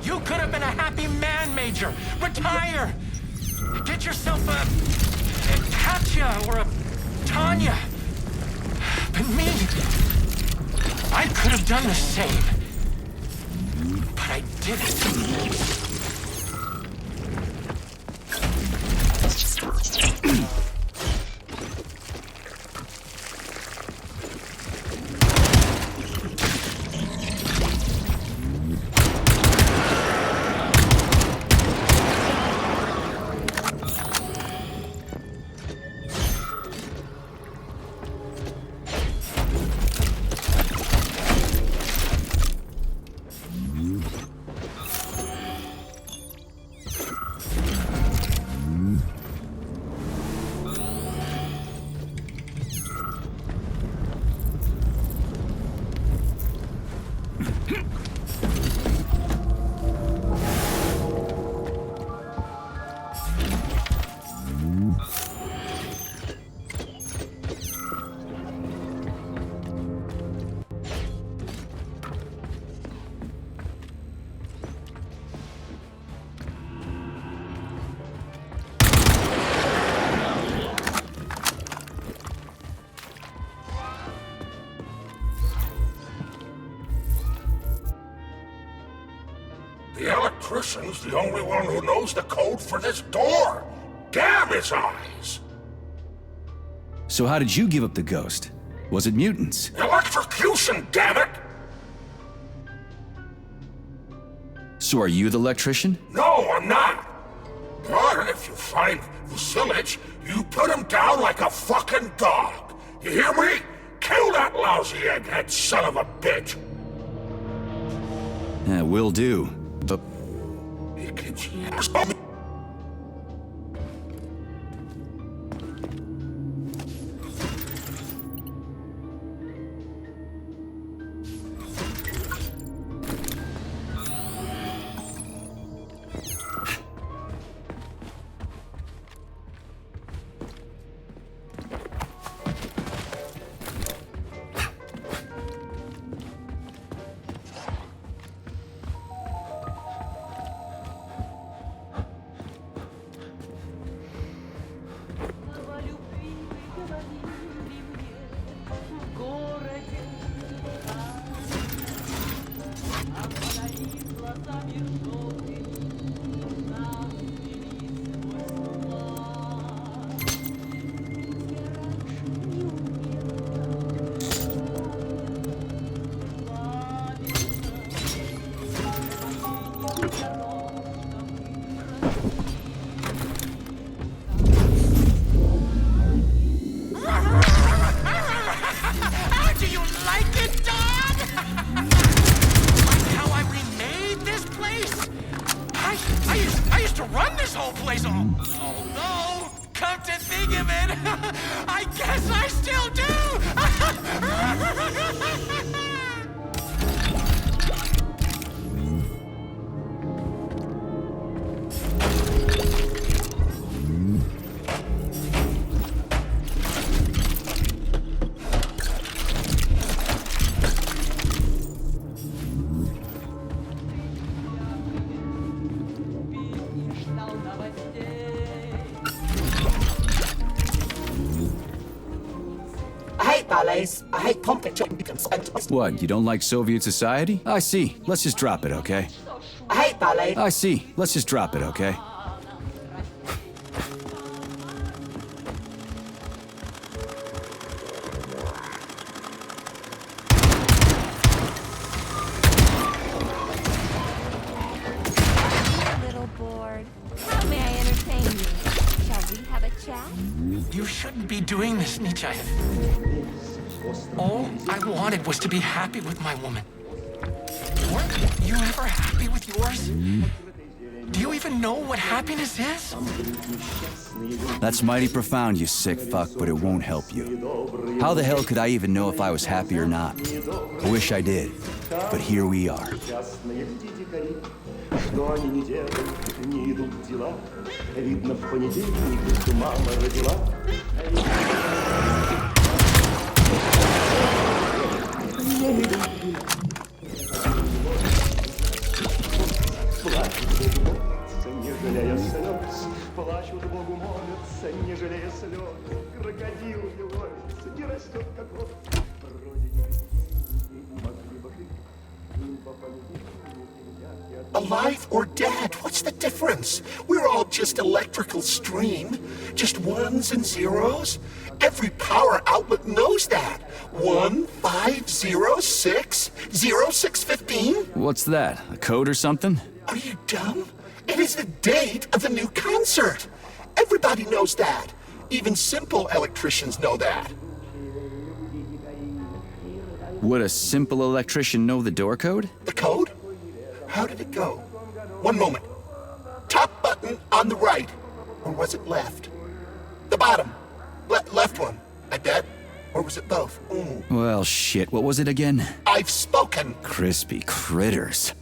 You could have been a happy man, Major. Retire. Get yourself a Katya or a Tanya. But me, I could have done the same. But I didn't. The electrician's the only one who knows the code for this door. Damn his eyes! So how did you give up the ghost? Was it mutants? Electrocution, damn it! So are you the electrician? No, I'm not. But if you find Vasilich, you put him down like a fucking dog. You hear me? Kill that lousy egghead son of a bitch! Yeah, will do. But He keeps... How do you like it, dog? Like how I remade this place? I used to run this whole place. Although, come to think of it, I guess I still do. I hate conflict. what, you don't like Soviet society? I see. Let's just drop it, okay? I hate ballet. I see. Let's just drop it, okay? Little bored. How may I entertain you? Shall we have a chat? You shouldn't be doing this, Nietzsche. All I wanted was to be happy with my woman. Weren't you ever happy with yours? Do you even know what happiness is? That's mighty profound, you sick fuck, but it won't help you. How the hell could I even know if I was happy or not? I wish I did, but here we are. Что они не делают, не идут дела. Видно, в понедельник, что мама родила. Плачут, Богу молятся, не жалея слез. Крокодил не ловится, не растет, как вот. Вроде не могли бы жить, им по понедельник. Alive or dead, what's the difference? We're all just electrical stream. Just ones and zeros. Every power outlet knows that. 15060615? What's that? A code or something? Are you dumb? It is the date of the new concert. Everybody knows that. Even simple electricians know that. Would a simple electrician know the door code? The code? How did it go? One moment. Top button on the right. Or was it left? The bottom. Left one, I bet. Or was it both? Well, shit, what was it again? I've spoken. Crispy critters.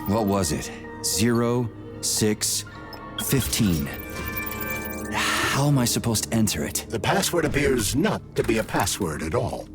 What was it? 0, 6, 15. How am I supposed to enter it? The password appears not to be a password at all.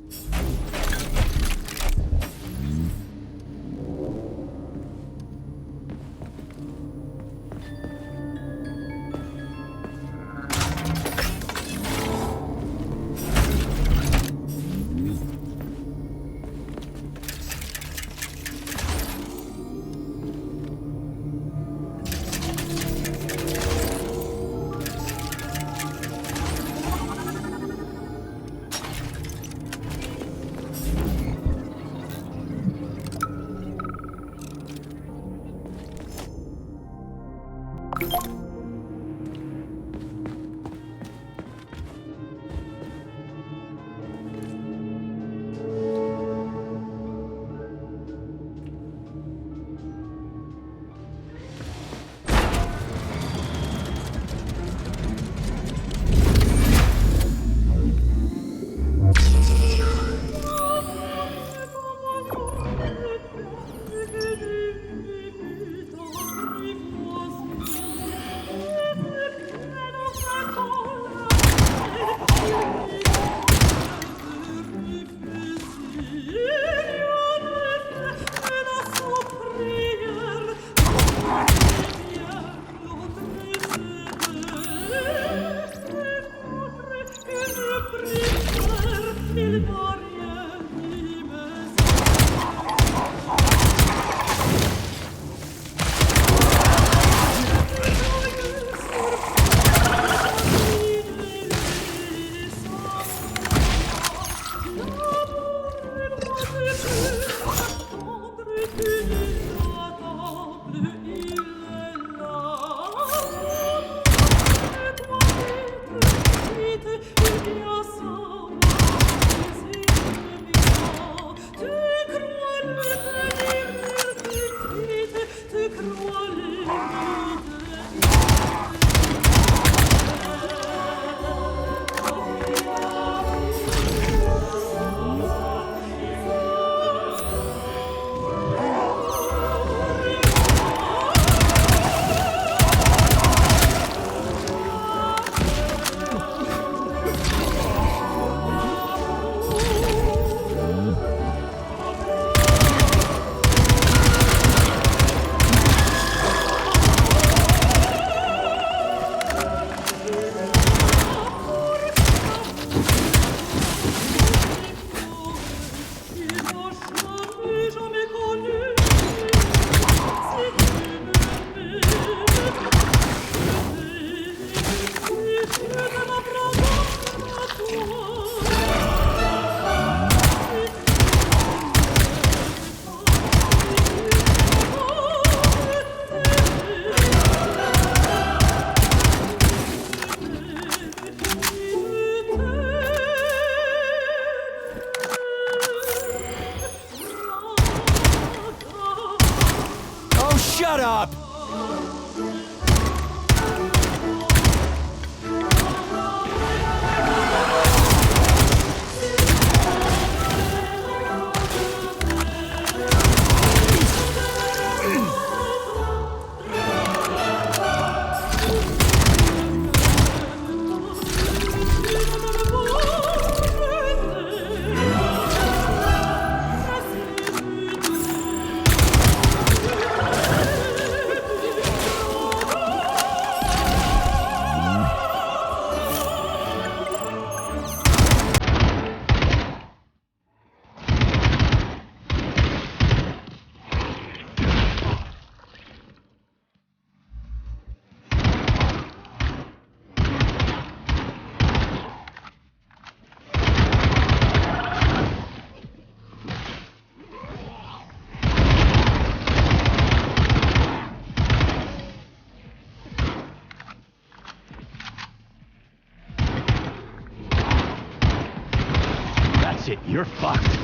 it. You're fucked.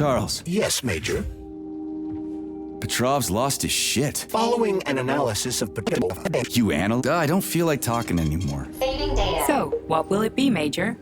Charles, Yes, Major. Petrov's lost his shit. Following an analysis of P12, You I don't feel like talking anymore. Saving data. So, what will it be, Major?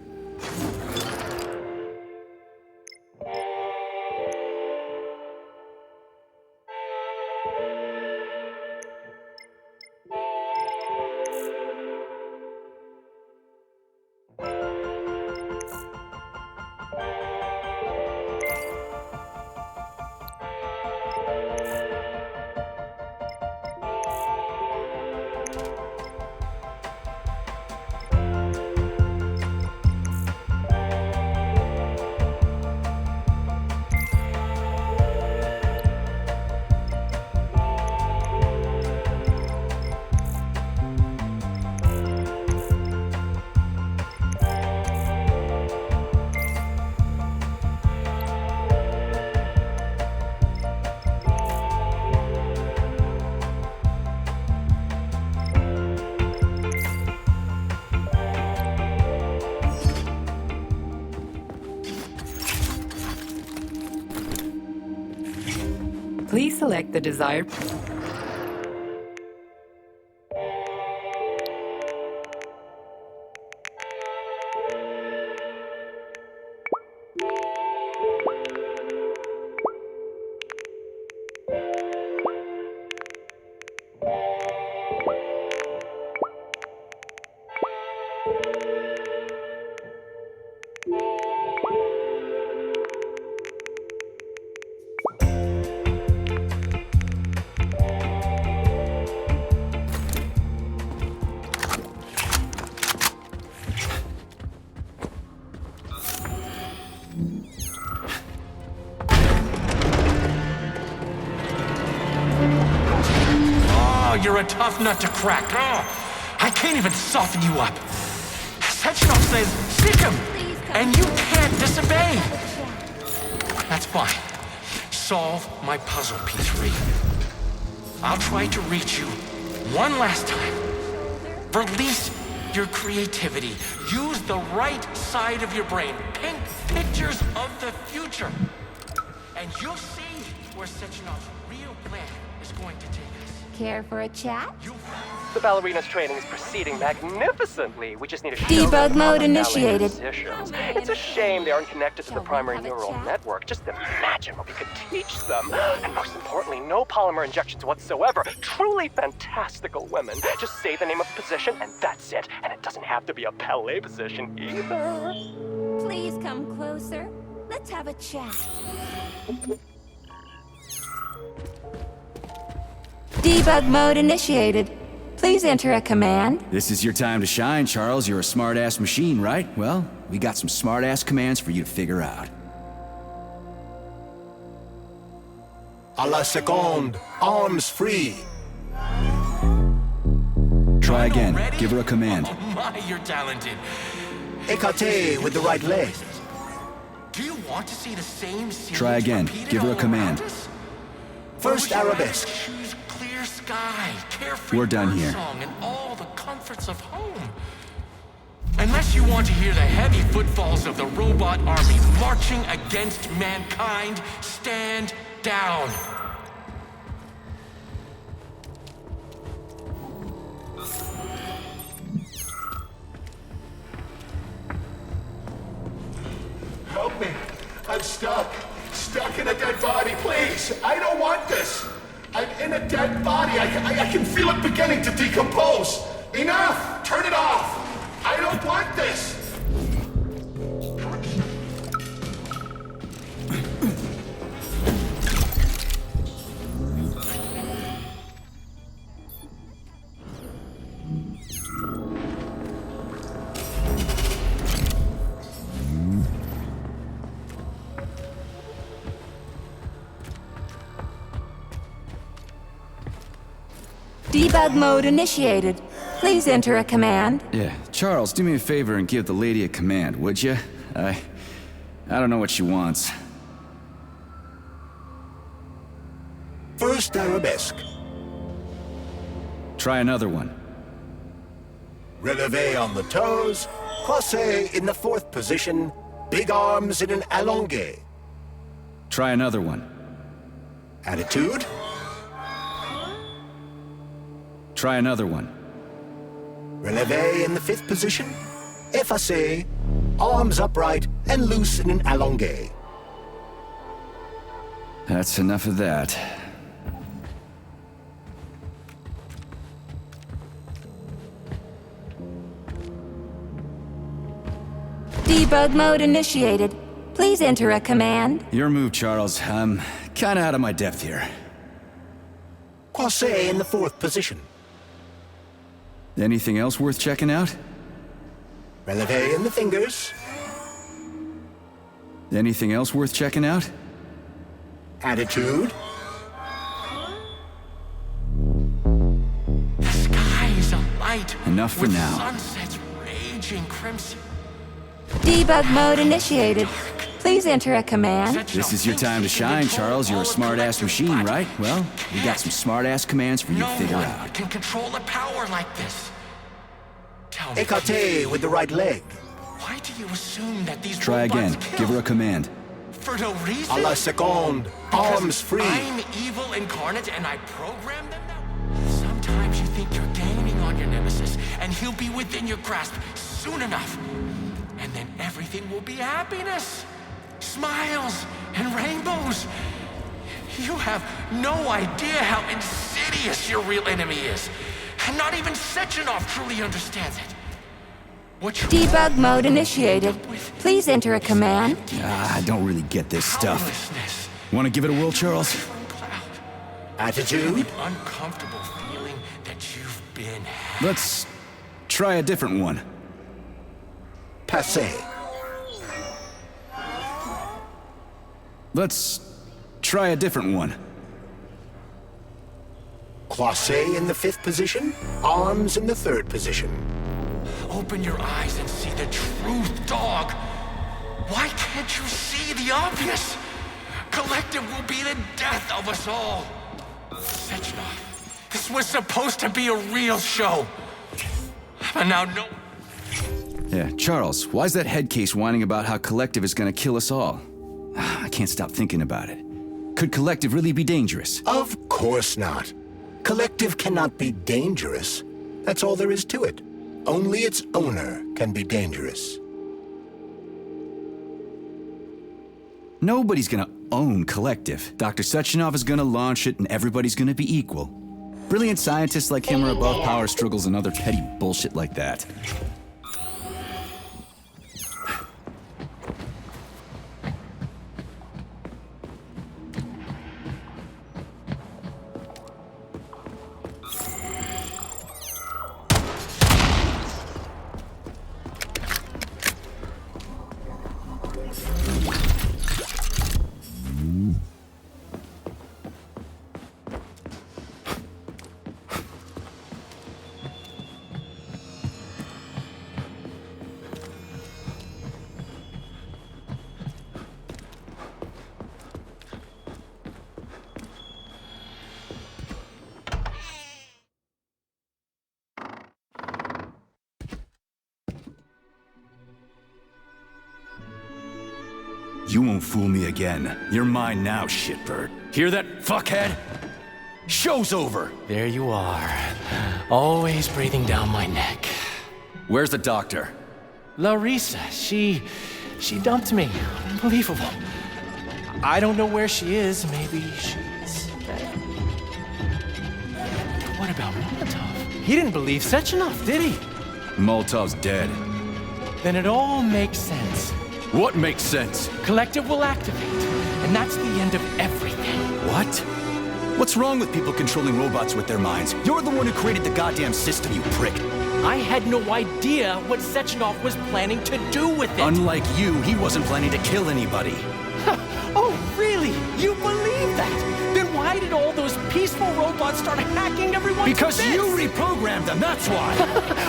Please select the desired... you're a tough nut to crack. Oh, I can't even soften you up. Sechenov says, stick him, and you can't disobey. That's fine. Solve my puzzle, P3. I'll try to reach you one last time. Release your creativity. Use the right side of your brain. Paint pictures of the future. And you'll see where Sechenov's real plan is going to take us. Care for a chat? The ballerina's training is proceeding magnificently. We just need a Debug mode initiated. It's a shame they aren't connected to the primary neural network. Just imagine what we could teach them. And most importantly, no polymer injections whatsoever. Truly fantastical women. Just say the name of the position and that's it. And it doesn't have to be a ballet position either. Please come closer. Let's have a chat. Debug mode initiated. Please enter a command. This is your time to shine, Charles. You're a smart-ass machine, right? Well, we got some smart-ass commands for you to figure out. A la seconde, arms free. Try again. Give her a command. Oh my, you're talented. Écarté with the right leg. Do you want to see the same series Try again. repeated Give her a all command. around us? First Or would you rather arabesque. choose clear sky, carefree We're done here. birdsong, and all the comforts of home. Unless you want to hear the heavy footfalls of the robot army marching against mankind, stand down. Help me. I'm stuck. Stuck in a dead body, please. I don't want this. I'm in a dead body. I can feel it beginning to decompose. Enough. Turn it off. I don't want this. Debug mode initiated. Please enter a command. Yeah, Charles, do me a favor and give the lady a command, would you? I don't know what she wants. First arabesque. Try another one. Releve on the toes. Croisé in the fourth position. Big arms in an allongé. Try another one. Attitude. Try another one. Releve in the fifth position. Effacé. Arms upright and loose in an allongé. That's enough of that. Debug mode initiated. Please enter a command. Your move, Charles. I'm kinda out of my depth here. Croisé in the fourth position. Anything else worth checking out? Releve in the fingers. Anything else worth checking out? Attitude. The sky is alight. Enough for with now. Sunsets raging crimson. Debug mode initiated. Please enter a command. This is your time to shine, Charles. You're a smart-ass machine, right? Well, we got some smart-ass commands for you to figure No out. one can control a power like this. Tell me, Écarté with the right leg. why do you assume that these Try robots again. kill? Give her a command. For no reason? A la seconde. Because Arms free. I'm evil incarnate and I program them now? Sometimes you think you're gaining on your nemesis and he'll be within your grasp soon enough. And then everything will be happiness, smiles, and rainbows. You have no idea how insidious your real enemy is. And not even Sechenov truly understands it. What you're Debug mode initiated. with Please enter a command. I don't really get this stuff. powerlessness, Want to give it a whirl, Charles? cloud, Attitude. uncomfortable feeling that you've been had. Let's try a different one. Passé. Let's try a different one. Classe in the 5th position, arms in the 3rd position. Open your eyes and see the truth, dog. Why can't you see the obvious? Collective will be the death of us all. Sechenov, this was supposed to be a real show. And now no... Yeah, Charles, why's that head case whining about how Collective is gonna kill us all? I can't stop thinking about it. Could Collective really be dangerous? Of course not. Collective cannot be dangerous. That's all there is to it. Only its owner can be dangerous. Nobody's gonna own Collective. Dr. Sechenov is gonna launch it and everybody's gonna be equal. Brilliant scientists like him are above power struggles and other petty bullshit like that. You won't fool me again. You're mine now, shitbird. Hear that, fuckhead? Show's over! There you are. Always breathing down my neck. Where's the doctor? Larissa, she dumped me. Unbelievable. I don't know where she is. Maybe she's dead. What about Molotov? He didn't believe Sechenov, did he? Molotov's dead. Then it all makes sense. What makes sense? Collective will activate, and that's the end of everything. What? What's wrong with people controlling robots with their minds? You're the one who created the goddamn system, you prick. I had no idea what Sechenov was planning to do with it. Unlike you, he wasn't planning to kill anybody. Oh, really? You believe that? Then why did all those peaceful robots start hacking everyone? Because you reprogrammed them, that's why!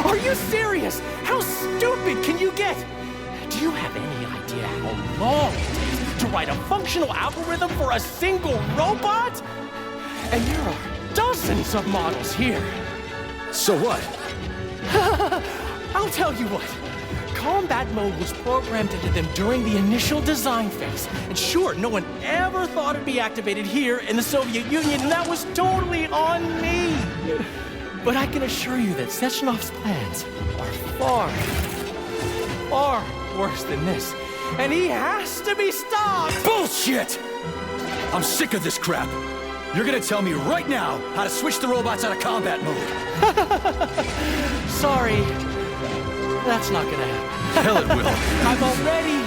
Are you serious? How stupid can you get? Do you have any idea how long it takes to write a functional algorithm for a single robot? And there are dozens of models here. So what? I'll tell you what. Combat mode was programmed into them during the initial design phase. And sure, no one ever thought it'd be activated here in the Soviet Union, and that was totally on me. But I can assure you that Sechenov's plans are far worse than this. And he has to be stopped! Bullshit! I'm sick of this crap. You're gonna tell me right now how to switch the robots out of combat mode. Sorry, that's not gonna happen. Hell it will. I've already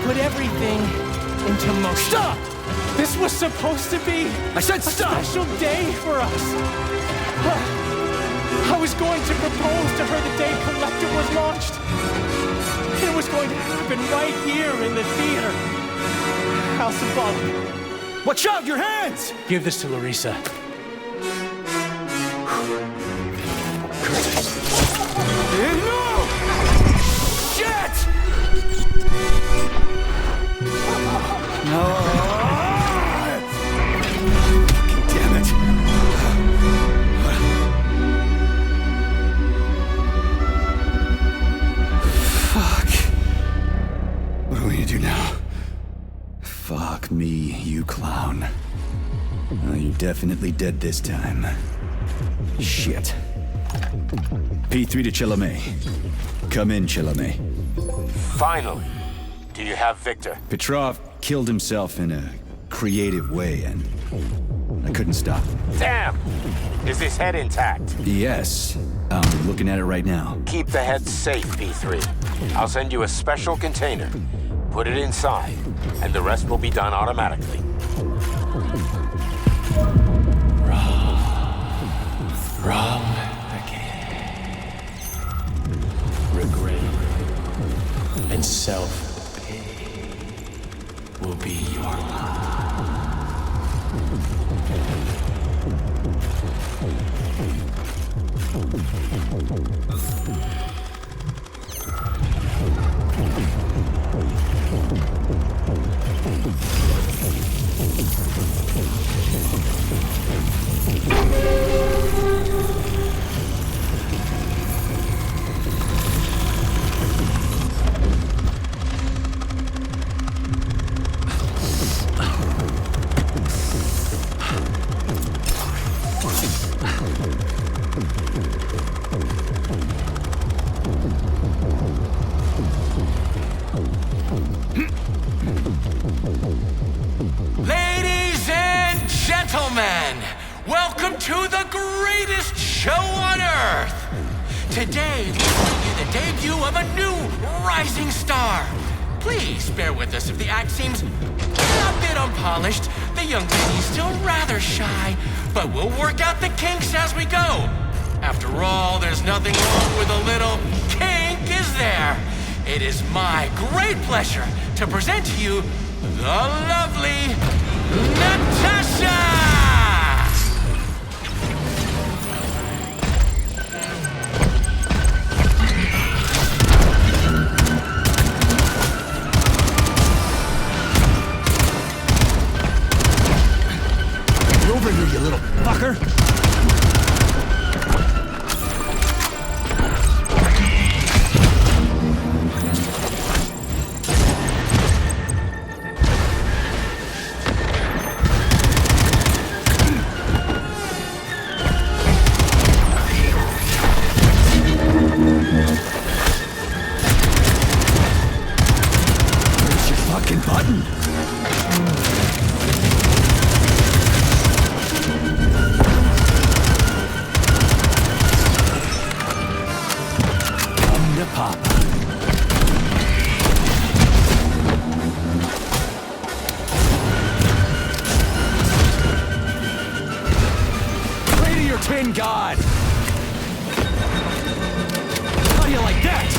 put everything into motion. Stop! This was supposed to be I said stop! a special day for us. I was going to propose to her the day Collective was launched. It was going to happen right here in the theater. How symbolic. Watch out, your hands! Give this to Larissa. No! Shit! No! Damn it. Fuck. What are we gonna do now? Fuck me, you clown. Well, you're definitely dead this time. Shit. P3 to Chalamet. Come in, Chalamet. Finally. Do you have Victor? Petrov killed himself in a creative way, and I couldn't stop him. Damn! Is his head intact? Yes. I'm looking at it right now. Keep the head safe, P3. I'll send you a special container. Put it inside, and the rest will be done automatically. Wrong again. Regret and self-pity will be your lot. Ladies and gentlemen, welcome to the greatest show on Earth! Today, we bring you the debut of a new rising star. Please bear with us if the act seems a bit unpolished. The young lady's still rather shy, but we'll work out the kinks as we go. After all, there's nothing wrong with a little kink, is there? It is my great pleasure to present to you the lovely Natasha! Get over here, you little fucker! Twin God! How do you like that?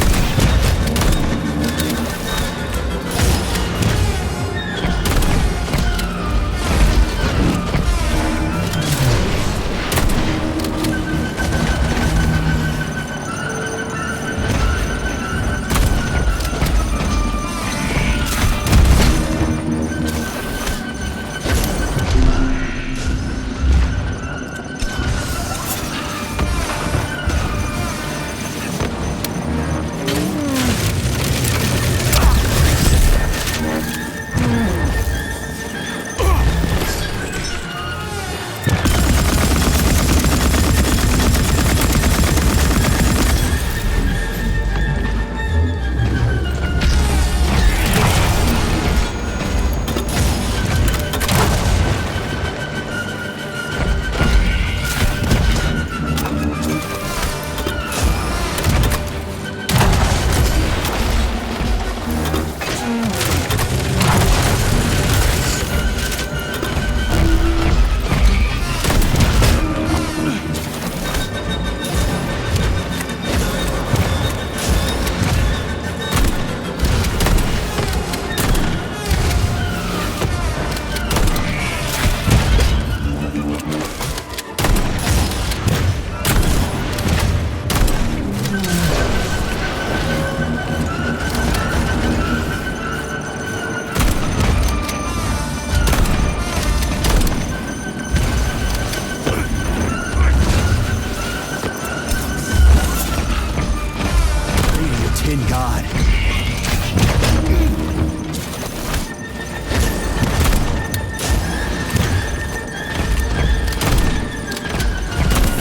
God.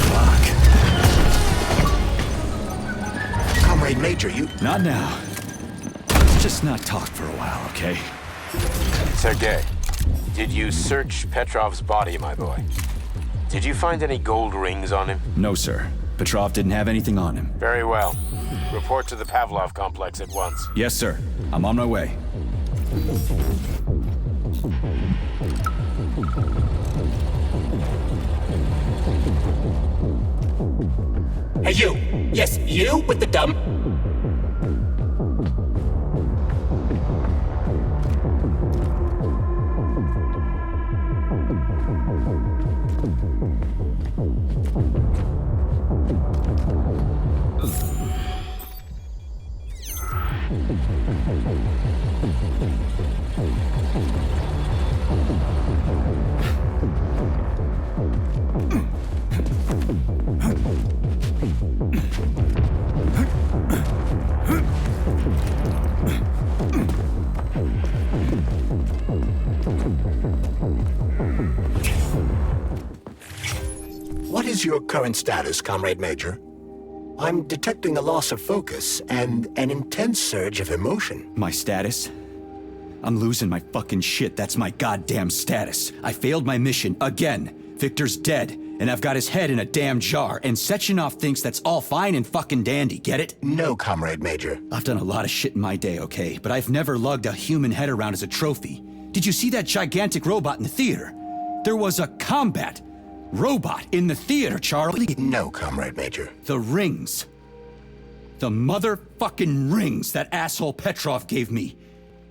Fuck. Comrade Major, you... Not now. Let's just not talk for a while, okay? Sergei, did you search Petrov's body, my boy? Did you find any gold rings on him? No, sir. Petrov didn't have anything on him. Very well. Report to the Pavlov complex at once. Yes, sir. I'm on my way. Hey, you! Yes, you with the dumb... What is your current status, Comrade Major? I'm detecting a loss of focus and an intense surge of emotion. My status? I'm losing my fucking shit. That's my goddamn status. I failed my mission again. Victor's dead, and I've got his head in a damn jar, and Sechenov thinks that's all fine and fucking dandy, get it? No, Comrade Major. I've done a lot of shit in my day, okay? But I've never lugged a human head around as a trophy. Did you see that gigantic robot in the theater? There was a combat robot in the theater, Charlie. No, Comrade Major. The rings. The motherfucking rings that asshole Petrov gave me.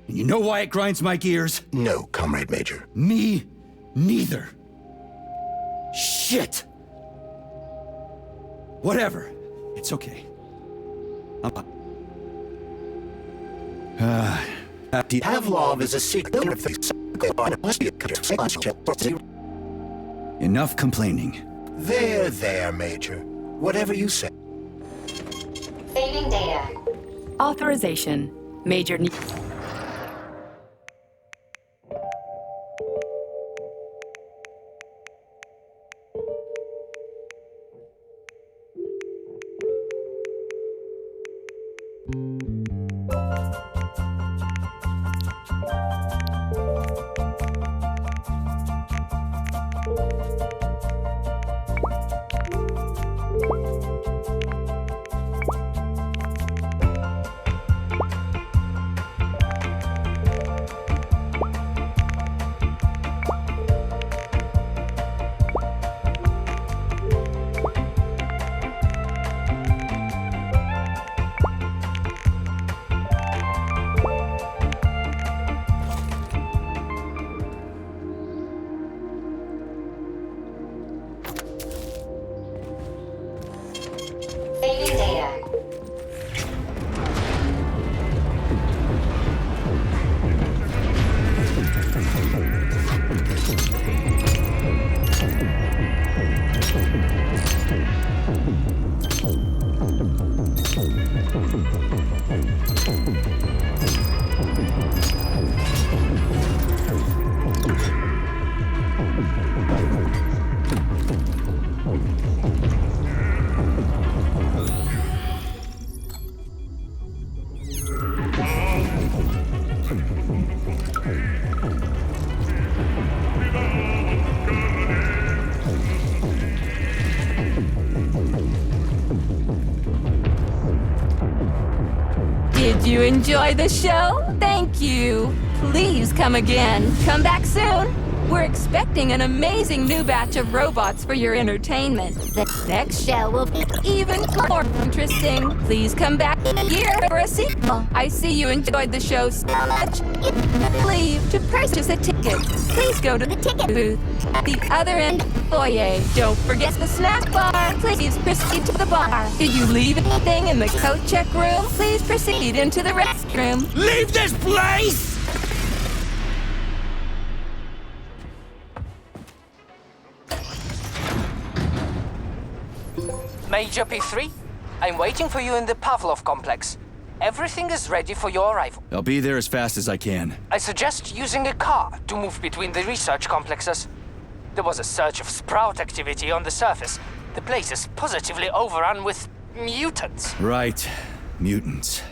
And you know why it grinds my gears? No, Comrade Major. Me neither. Shit. Whatever. It's okay. Pavlov is a secret. Enough complaining. There, Major. Whatever you say. Saving data. Authorization. Major. Saving data. Did you enjoy the show? Thank you. Please come again. Come back soon. We're expecting an amazing new batch of robots for your entertainment. The next show will be even more interesting. Please come back here for a sequel. I see you enjoyed the show so much. Leave to purchase a ticket. Please go to the ticket booth at the other end of the foyer. Don't forget the snack bar. Please proceed to the bar. Did you leave anything in the coat check room? Please proceed into the restroom. Leave this place! Major P3, I'm waiting for you in the Pavlov complex. Everything is ready for your arrival. I'll be there as fast as I can. I suggest using a car to move between the research complexes. There was a surge of sprout activity on the surface. The place is positively overrun with mutants. Right. Mutants.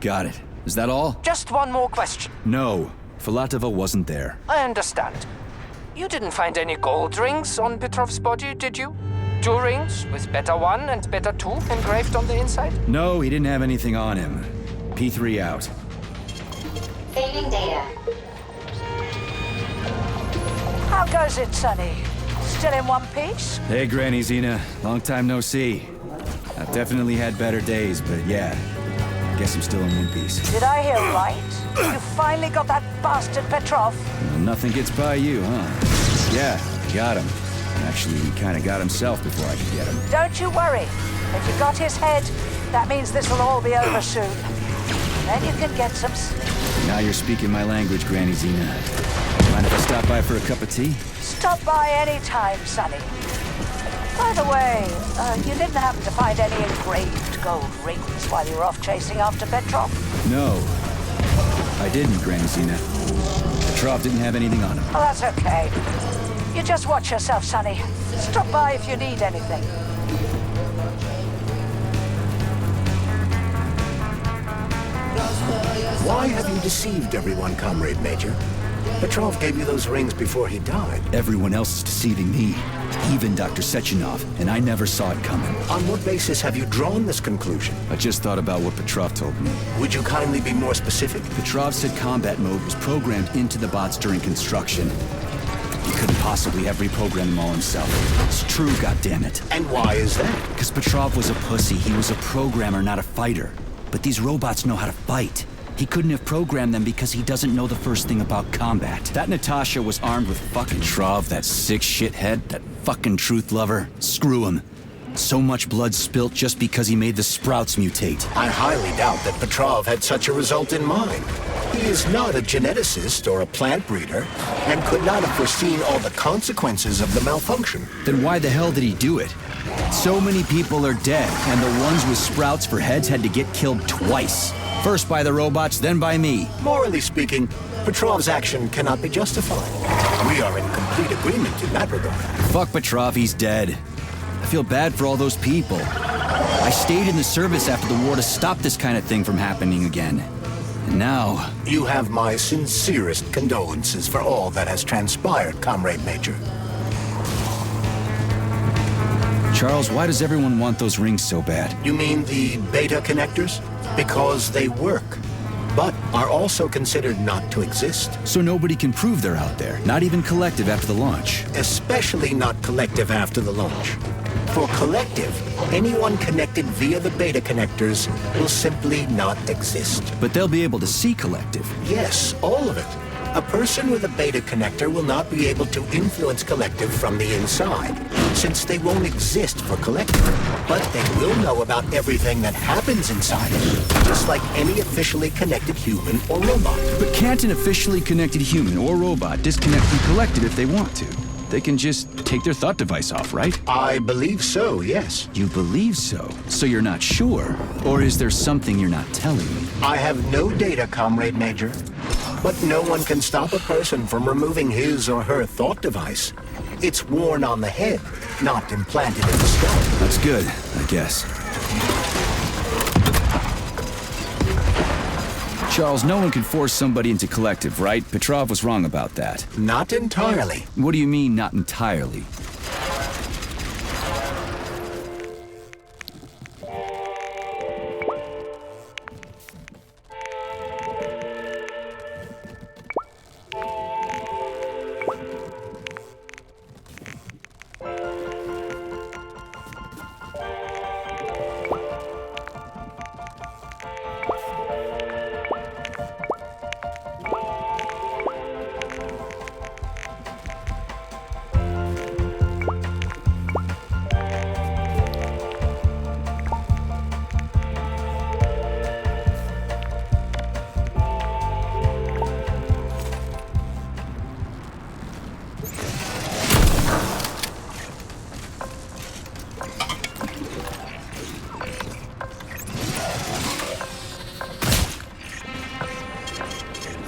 Got it. Is that all? Just one more question. No. Filatova wasn't there. I understand. You didn't find any gold rings on Petrov's body, did you? 2 rings with Beta 1 and Beta 2 engraved on the inside? No, he didn't have anything on him. P3 out. Saving data. How goes it, Sonny? Still in one piece? Hey, Granny Zena. Long time no see. I've definitely had better days, but yeah. Guess I'm still in one piece. Did I hear right? You finally got that bastard Petrov? Well, nothing gets by you, huh? Yeah, got him. Actually, he kinda got himself before I could get him. Don't you worry. If you got his head, that means this will all be over soon. Then you can get some sleep. Now you're speaking my language, Granny Zena. Mind if I stop by for a cup of tea? Stop by any time, Sonny. By the way, you didn't happen to find any engraved gold rings while you were off chasing after Petrov? No. I didn't, Granny Zena. Petrov didn't have anything on him. Oh, that's okay. You just watch yourself, Sonny. Stop by if you need anything. Why have you deceived everyone, Comrade Major? Petrov gave you those rings before he died. Everyone else is deceiving me. Even Dr. Sechenov, and I never saw it coming. On what basis have you drawn this conclusion? I just thought about what Petrov told me. Would you kindly be more specific? Petrov said combat mode was programmed into the bots during construction. He couldn't possibly have reprogrammed them all himself. It's true, goddammit. And why is that? Because Petrov was a pussy. He was a programmer, not a fighter. But these robots know how to fight. He couldn't have programmed them because he doesn't know the first thing about combat. That Natasha was armed with fucking Petrov, that sick shithead, that fucking truth lover. Screw him. So much blood spilt just because he made the sprouts mutate. I highly doubt that Petrov had such a result in mind. He is not a geneticist or a plant breeder, and could not have foreseen all the consequences of the malfunction. Then why the hell did he do it? So many people are dead, and the ones with sprouts for heads had to get killed twice. First by the robots, then by me. Morally speaking, Petrov's action cannot be justified. We are in complete agreement in that regard. Fuck Petrov, he's dead. I feel bad for all those people. I stayed in the service after the war to stop this kind of thing from happening again. And now... You have my sincerest condolences for all that has transpired, Comrade Major. Charles, why does everyone want those rings so bad? You mean the beta connectors? Because they work, but are also considered not to exist. So nobody can prove they're out there, not even Collective after the launch. Especially not Collective after the launch. For Collective, anyone connected via the beta connectors will simply not exist. But they'll be able to see Collective. Yes, all of it. A person with a beta connector will not be able to influence Collective from the inside, since they won't exist for Collective. But they will know about everything that happens inside it, just like any officially connected human or robot. But can't an officially connected human or robot disconnect from Collective if they want to? They can just take their thought device off, right? I believe so, yes. You believe so? So you're not sure? Or is there something you're not telling me? I have no data, Comrade Major. But no one can stop a person from removing his or her thought device. It's worn on the head, not implanted in the skull. That's good, I guess. Charles, no one can force somebody into Collective, right? Petrov was wrong about that. Not entirely. What do you mean, not entirely?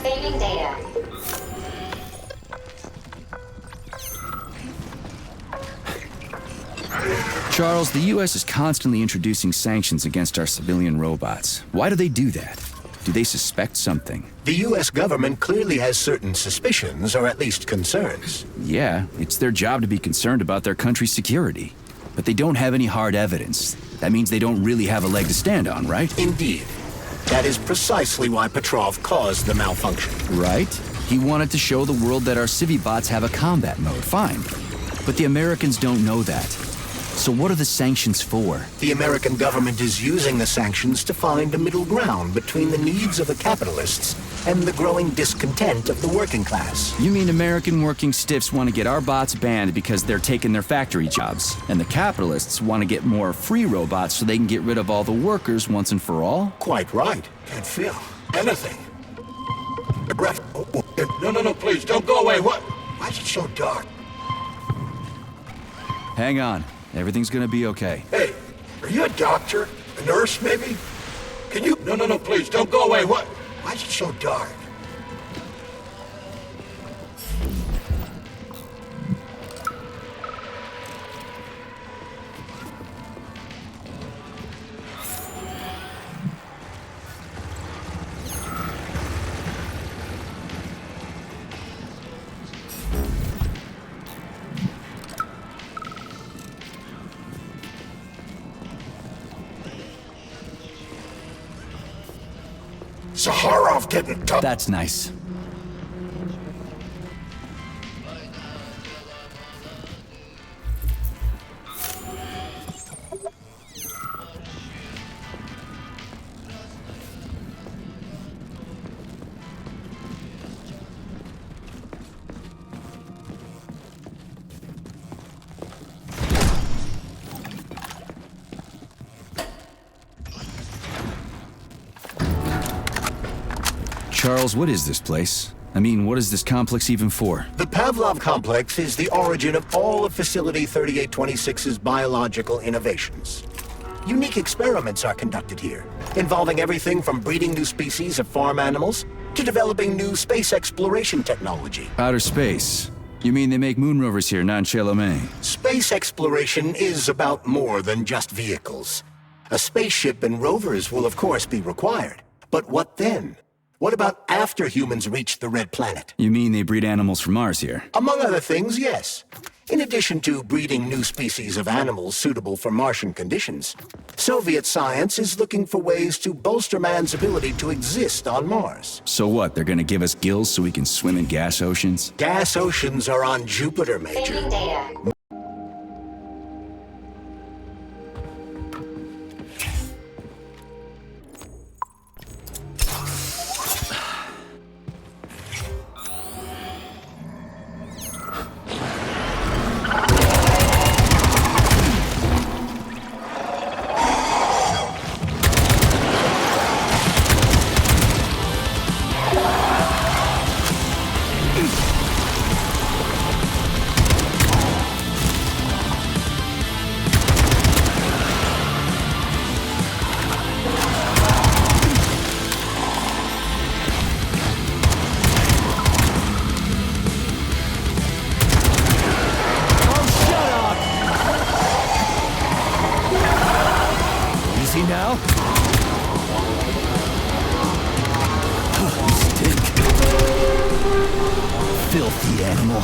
Saving data. Charles, the U.S. is constantly introducing sanctions against our civilian robots. Why do they do that? Do they suspect something? The U.S. government clearly has certain suspicions, or at least concerns. Yeah, it's their job to be concerned about their country's security. But they don't have any hard evidence. That means they don't really have a leg to stand on, right? Indeed. That is precisely why Petrov caused the malfunction. Right? He wanted to show the world that our civi-bots have a combat mode, fine. But the Americans don't know that. So what are the sanctions for? The American government is using the sanctions to find a middle ground between the needs of the capitalists and the growing discontent of the working class. You mean American working stiffs want to get our bots banned because they're taking their factory jobs, and the capitalists want to get more free robots so they can get rid of all the workers once and for all? Quite right. Can't feel anything. The breath. No, please, don't go away. What? Why is it so dark? Hang on. Everything's gonna be okay. Hey, are you a doctor? A nurse, maybe? Can you? No, please, don't go away. What? Why is it so dark? Zaharov didn't talk. That's nice. Charles, what is this place? I mean, what is this complex even for? The Pavlov complex is the origin of all of Facility 3826's biological innovations. Unique experiments are conducted here, involving everything from breeding new species of farm animals to developing new space exploration technology. Outer space? You mean they make moon rovers here, non-Chalamet? Space exploration is about more than just vehicles. A spaceship and rovers will of course be required. But what then? What about after humans reach the Red Planet? You mean they breed animals from Mars here? Among other things, yes. In addition to breeding new species of animals suitable for Martian conditions, Soviet science is looking for ways to bolster man's ability to exist on Mars. So what, they're gonna give us gills so we can swim in gas oceans? Gas oceans are on Jupiter, Major. Saving data. Now? You stink. Filthy animal.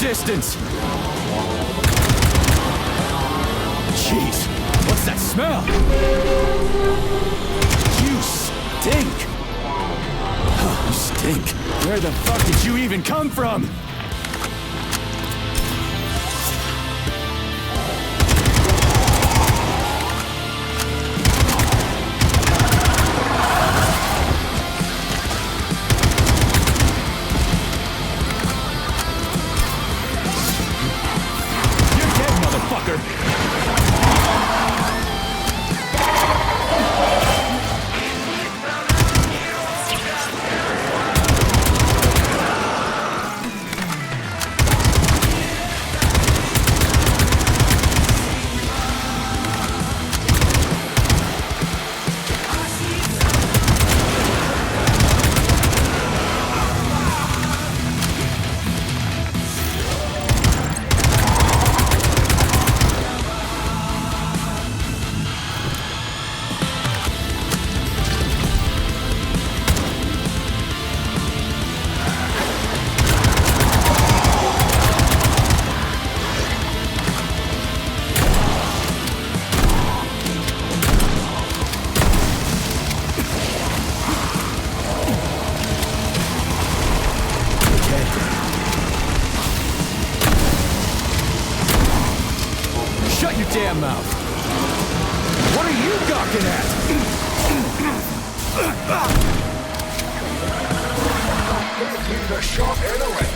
Distance. Jeez, what's that smell? You stink. You stink. Where the fuck did you even come from? Shut your damn mouth! What are you gawking at? He's a shot anyway.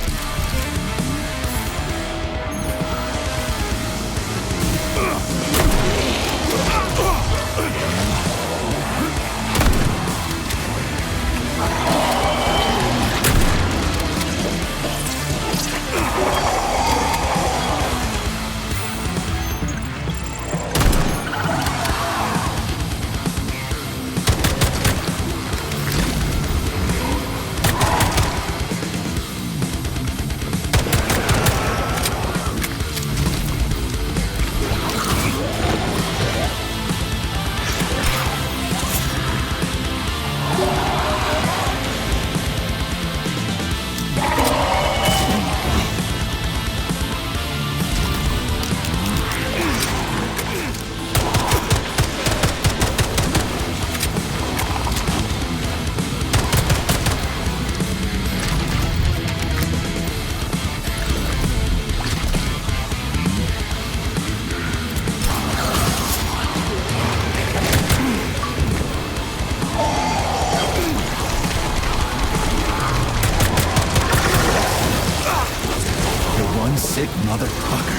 Sick motherfucker.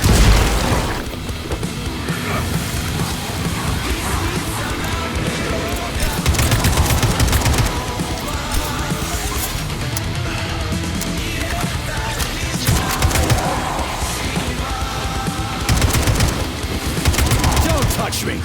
Don't touch me!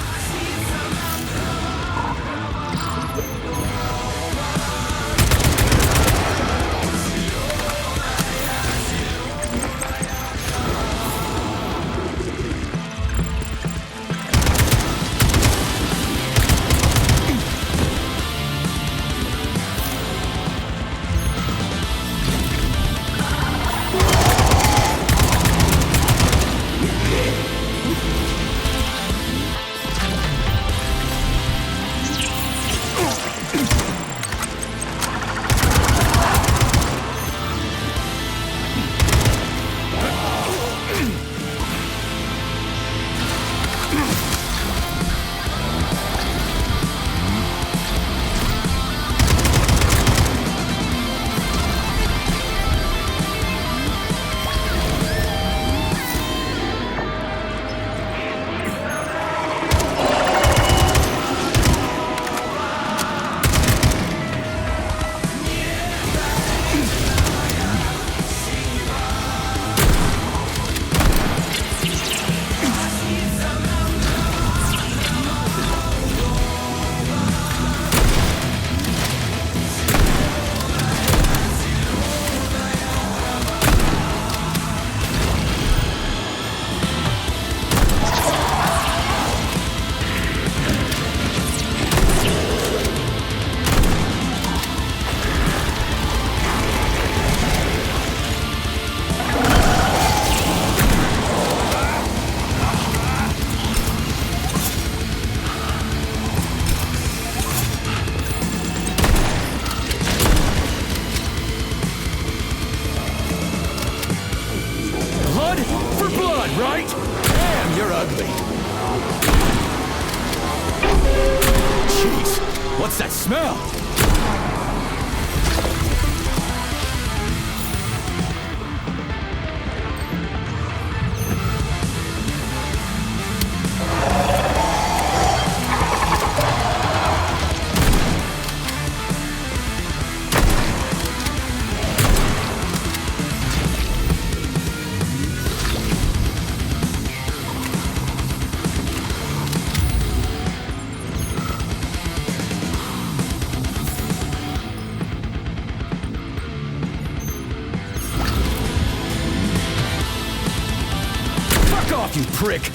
Right? Damn, you're ugly. Jeez, what's that smell? You prick!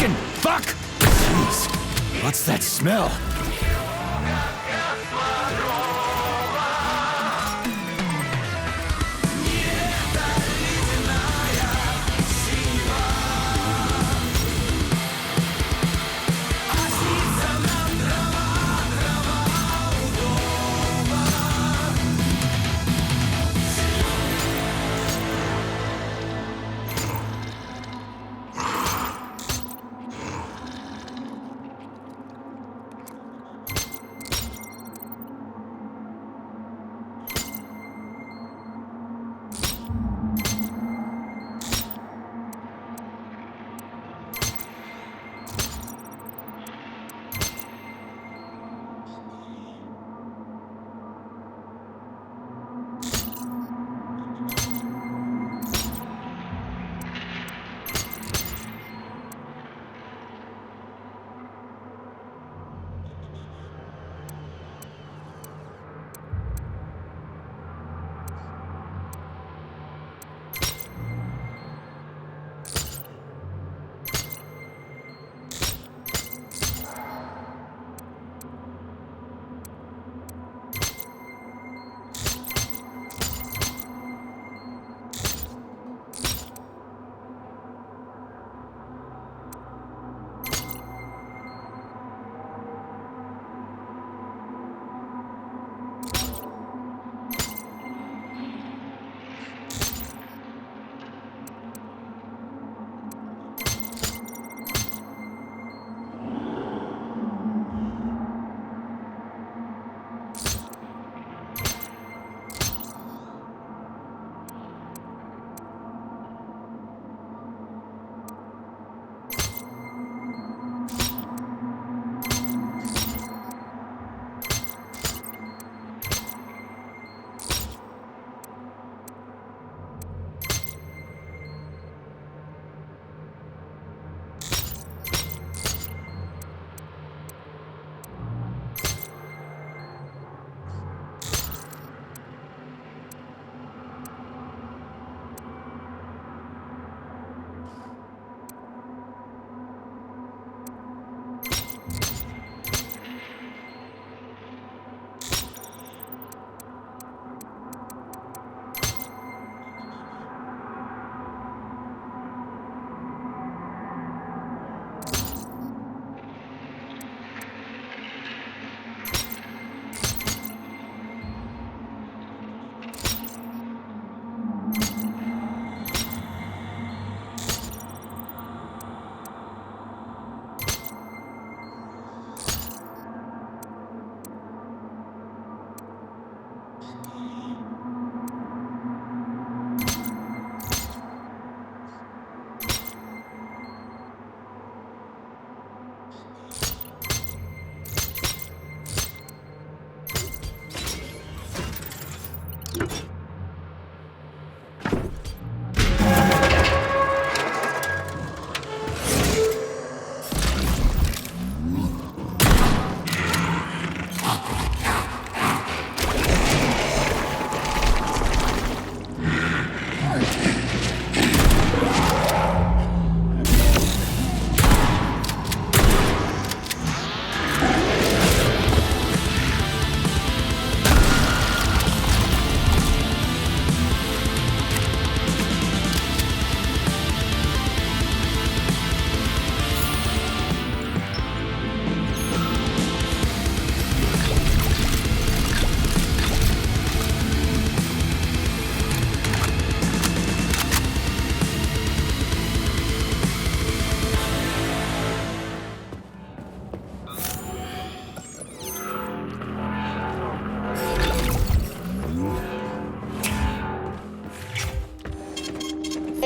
fucking fuck! Jeez, what's that smell?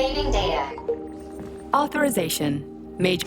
Saving data. Authorization. Major.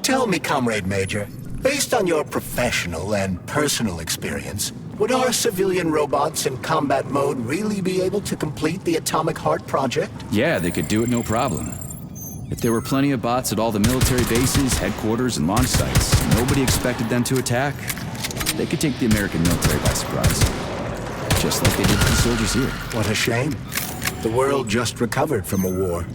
Tell me, Comrade Major, based on your professional and personal experience, would our civilian robots in combat mode really be able to complete the Atomic Heart project? Yeah, they could do it no problem. If there were plenty of bots at all the military bases, headquarters, and launch sites, nobody expected them to attack, they could take the American military by surprise. Just like they did to the soldiers here. What a shame. The world just recovered from a war,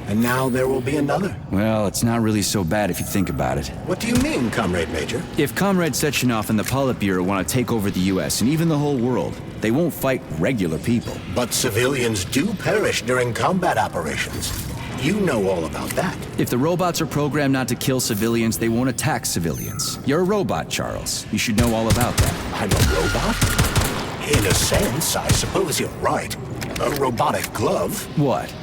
and now there will be another. Well, it's not really so bad if you think about it. What do you mean, Comrade Major? If Comrade Sechenov and the Politburo want to take over the US and even the whole world, they won't fight regular people. But civilians do perish during combat operations. You know all about that. If the robots are programmed not to kill civilians, they won't attack civilians. You're a robot, Charles. You should know all about that. I'm a robot? In a sense, I suppose you're right. A robotic glove. What?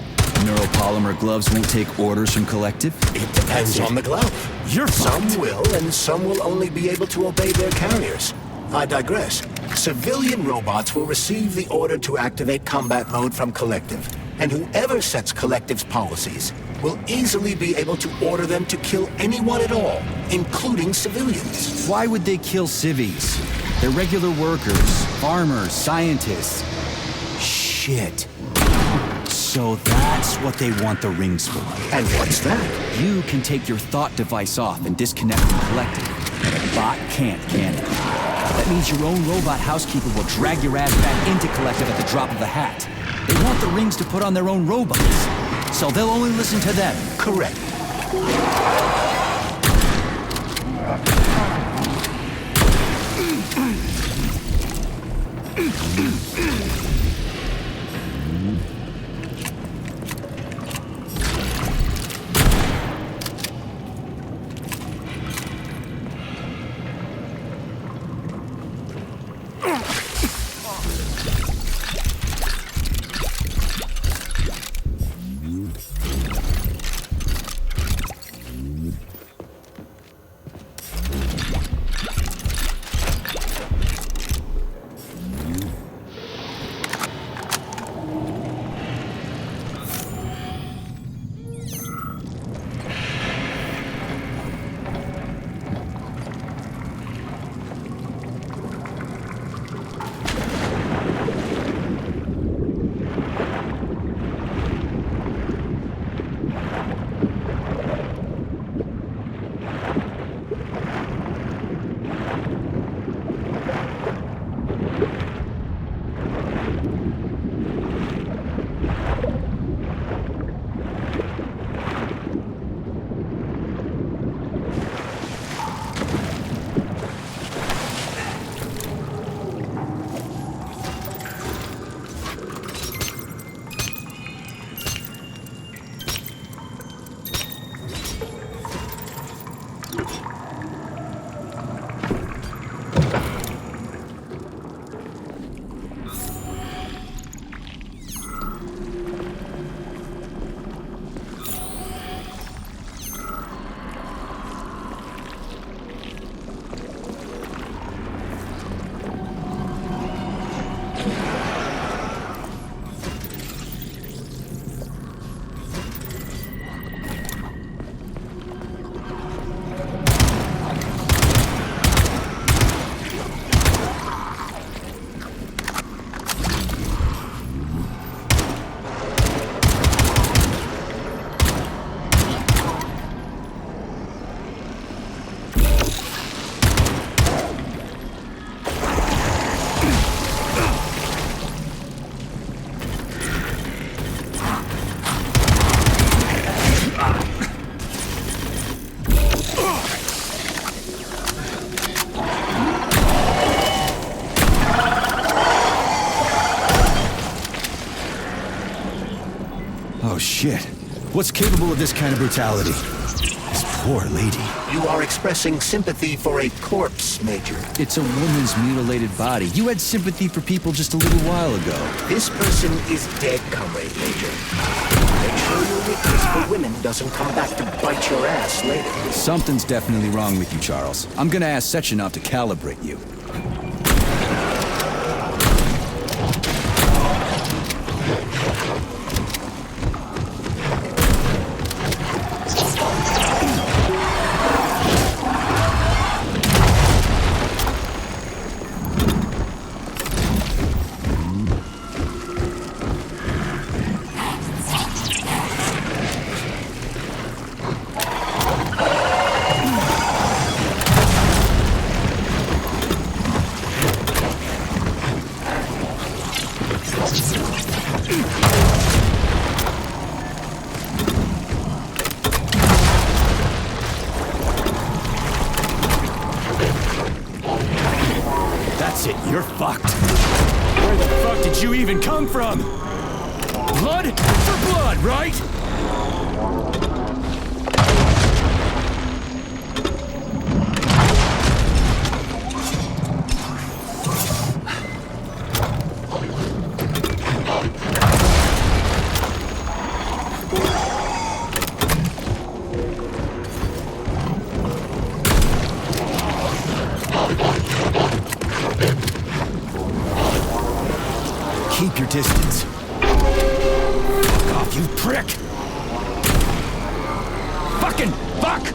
Neuropolymer gloves won't take orders from Collective? It depends on the glove. You're fucked. Some will, and some will only be able to obey their carriers. I digress. Civilian robots will receive the order to activate combat mode from Collective, and whoever sets Collective's policies will easily be able to order them to kill anyone at all, including civilians. Why would they kill civvies? They're regular workers, farmers, scientists. Shit. So that's what they want the rings for. And what's that? You can take your thought device off and disconnect from Collective. But a bot can't, can it? That means your own robot housekeeper will drag your ass back into Collective at the drop of a hat. They want the rings to put on their own robots, so they'll only listen to them. Correct. Oh shit. What's capable of this kind of brutality? This poor lady. You are expressing sympathy for a corpse, Major. It's a woman's mutilated body. You had sympathy for people just a little while ago. This person is dead, Comrade Major. Make sure your weakness for women doesn't come back to bite your ass later. Something's definitely wrong with you, Charles. I'm gonna ask Sechenov to calibrate you. That's it, you're fucked. Where the fuck did you even come from? Blood for blood, right? Keep your distance. Fuck off, you prick! Fucking fuck!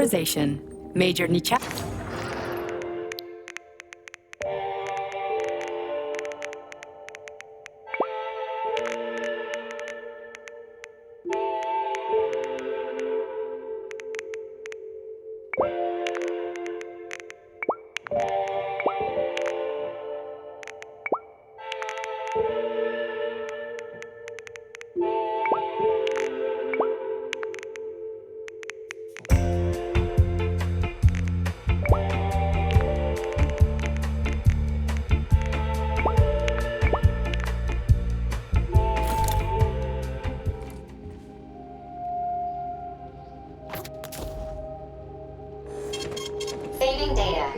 Authorization. Major Nicha. Saving data.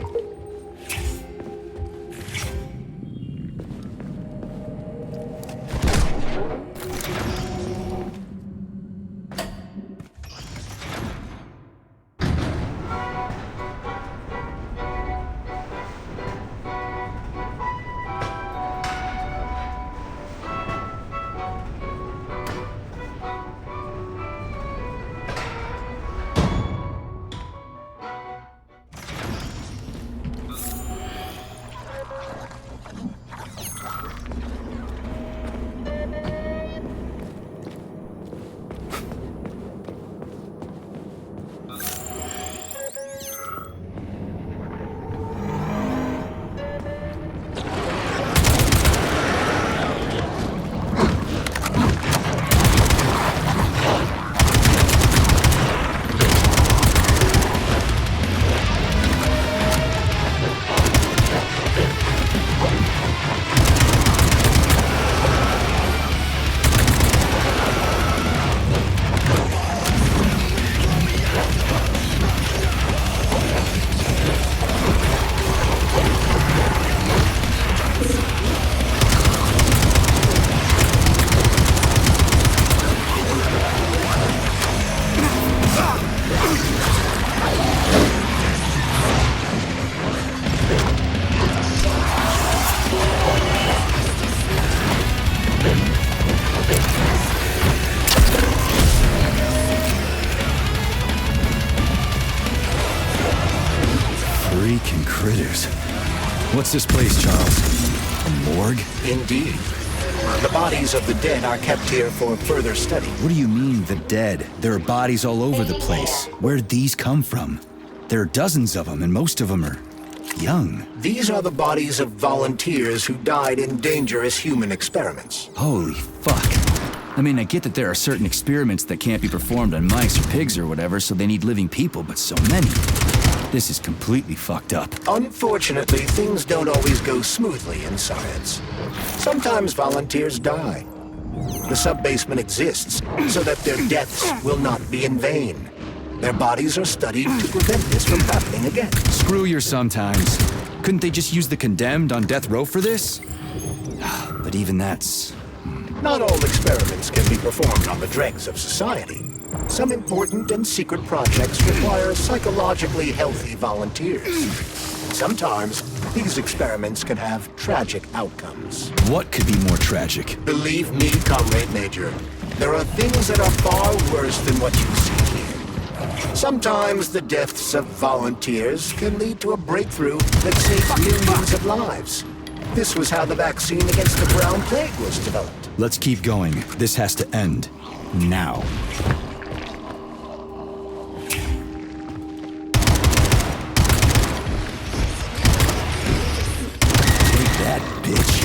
Freaking critters. What's this place, Charles? A morgue? Indeed. The bodies of the dead are kept here for further study. What do you mean, the dead? There are bodies all over the place. Where'd these come from? There are dozens of them, and most of them are young. These are the bodies of volunteers who died in dangerous human experiments. Holy fuck. I mean, I get that there are certain experiments that can't be performed on mice or pigs or whatever, so they need living people, but so many. This is completely fucked up. Unfortunately, things don't always go smoothly in science. Sometimes volunteers die. The sub-basement exists so that their deaths will not be in vain. Their bodies are studied to prevent this from happening again. Screw your sometimes. Couldn't they just use the condemned on death row for this? But even that's... Not all experiments can be performed on the dregs of society. Some important and secret projects require psychologically healthy volunteers. Sometimes, these experiments can have tragic outcomes. What could be more tragic? Believe me, Comrade Major, there are things that are far worse than what you see here. Sometimes the deaths of volunteers can lead to a breakthrough that saves millions of lives. This was how the vaccine against the brown plague was developed. Let's keep going. This has to end. Now. Take that, bitch.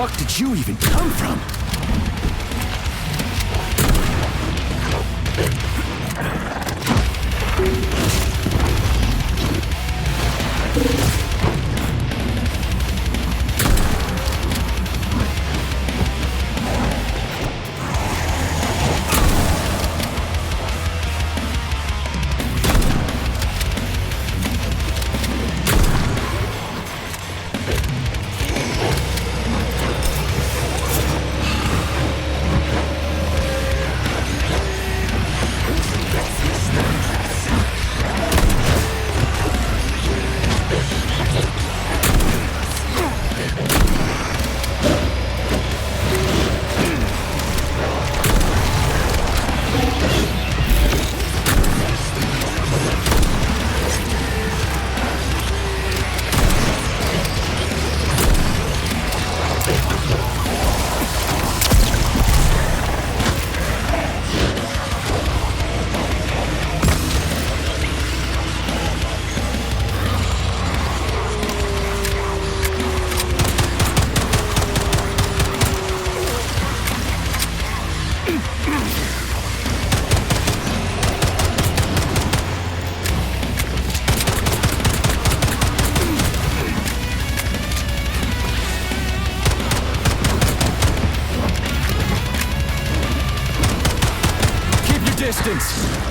fuck did you even come from? Distance.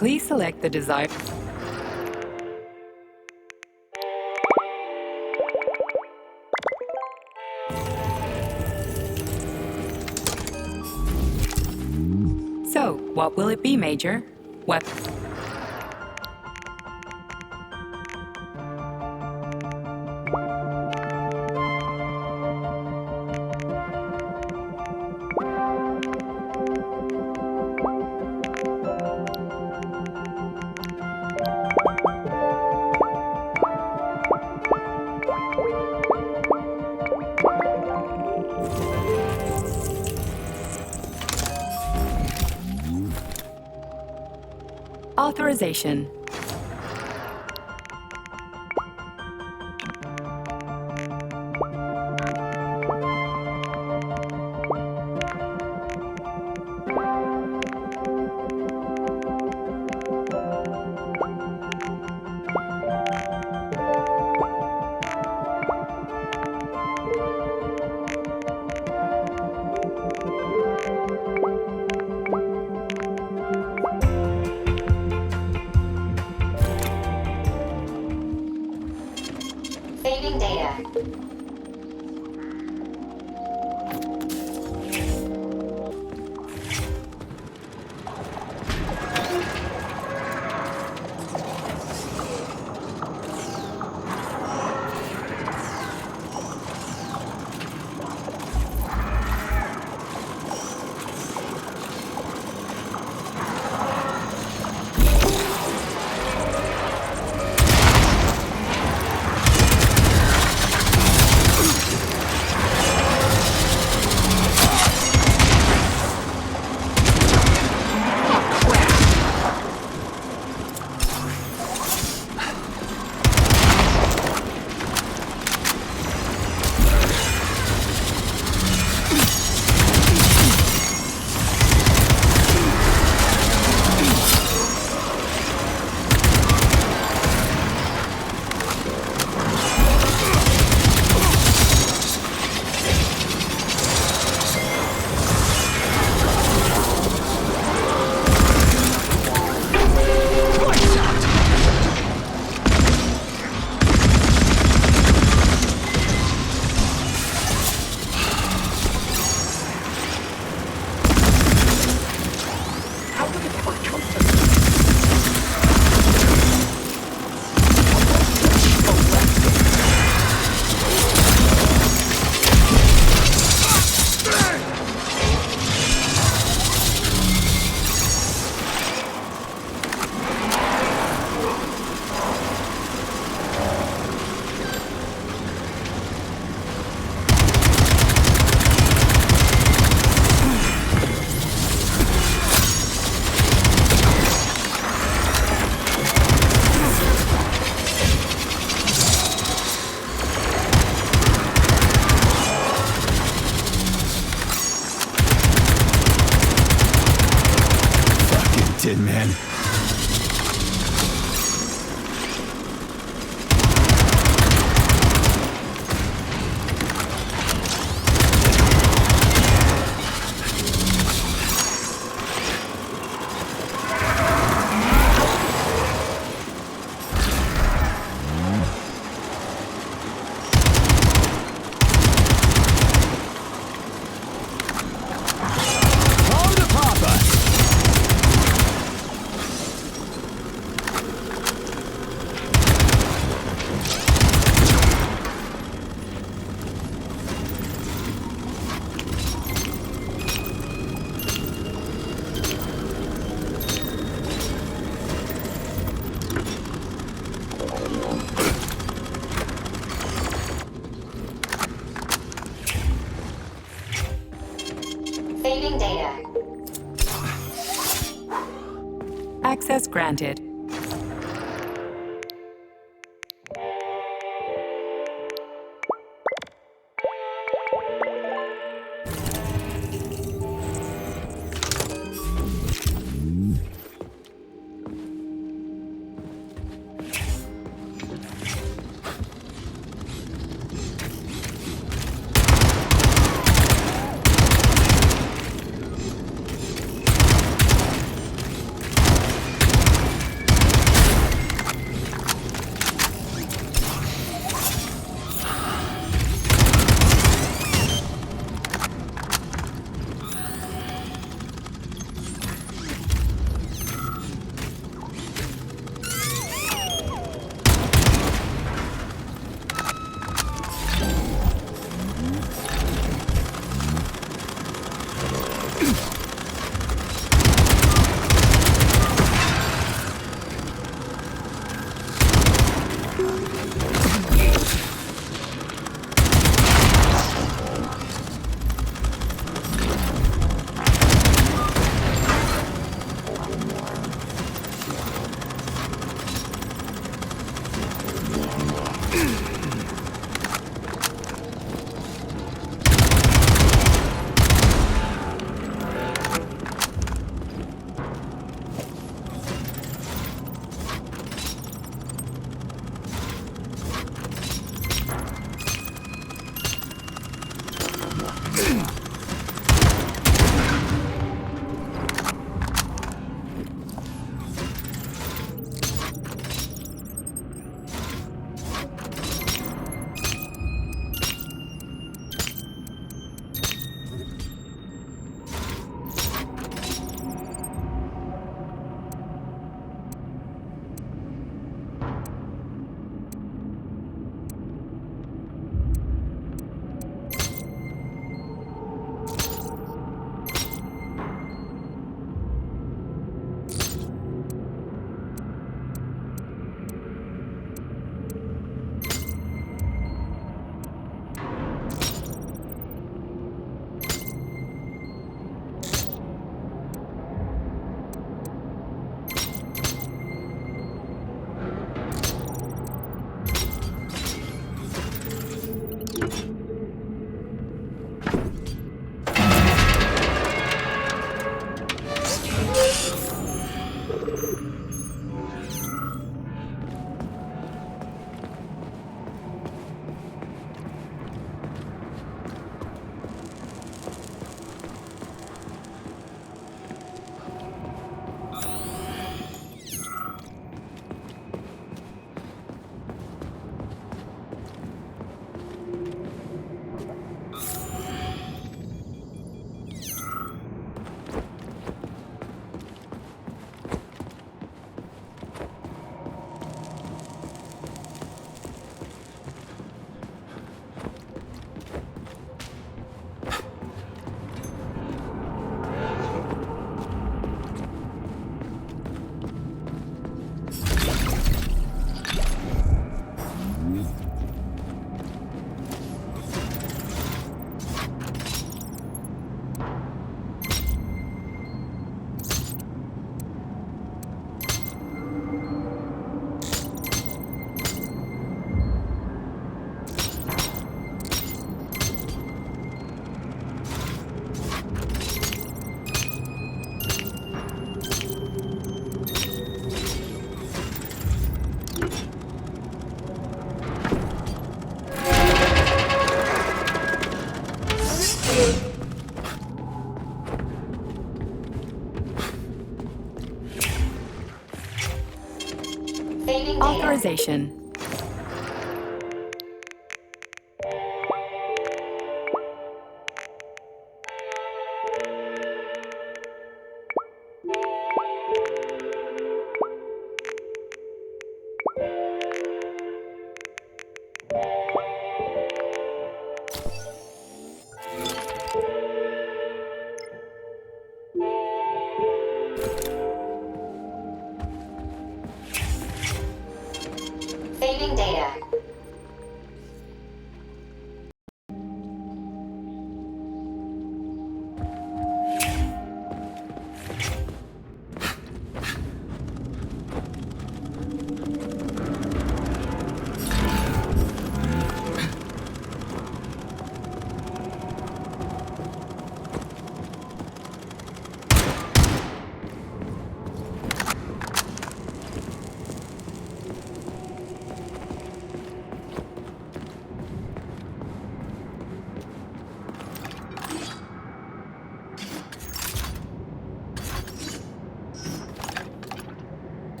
Please select the desired... So, what will it be, Major? What? Authorization. Saving data. Tin Man. Saving data. Access granted. Authorization. Saving data.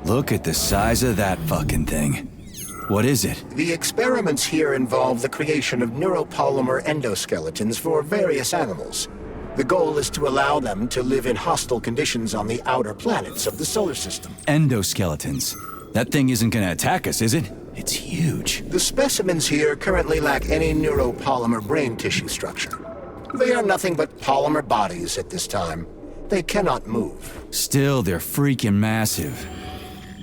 Look at the size of that fucking thing. What is it? The experiments here involve the creation of neuropolymer endoskeletons for various animals. The goal is to allow them to live in hostile conditions on the outer planets of the solar system. Endoskeletons. That thing isn't gonna attack us, is it? It's huge. The specimens here currently lack any neuropolymer brain tissue structure. They are nothing but polymer bodies at this time. They cannot move. Still, they're freaking massive.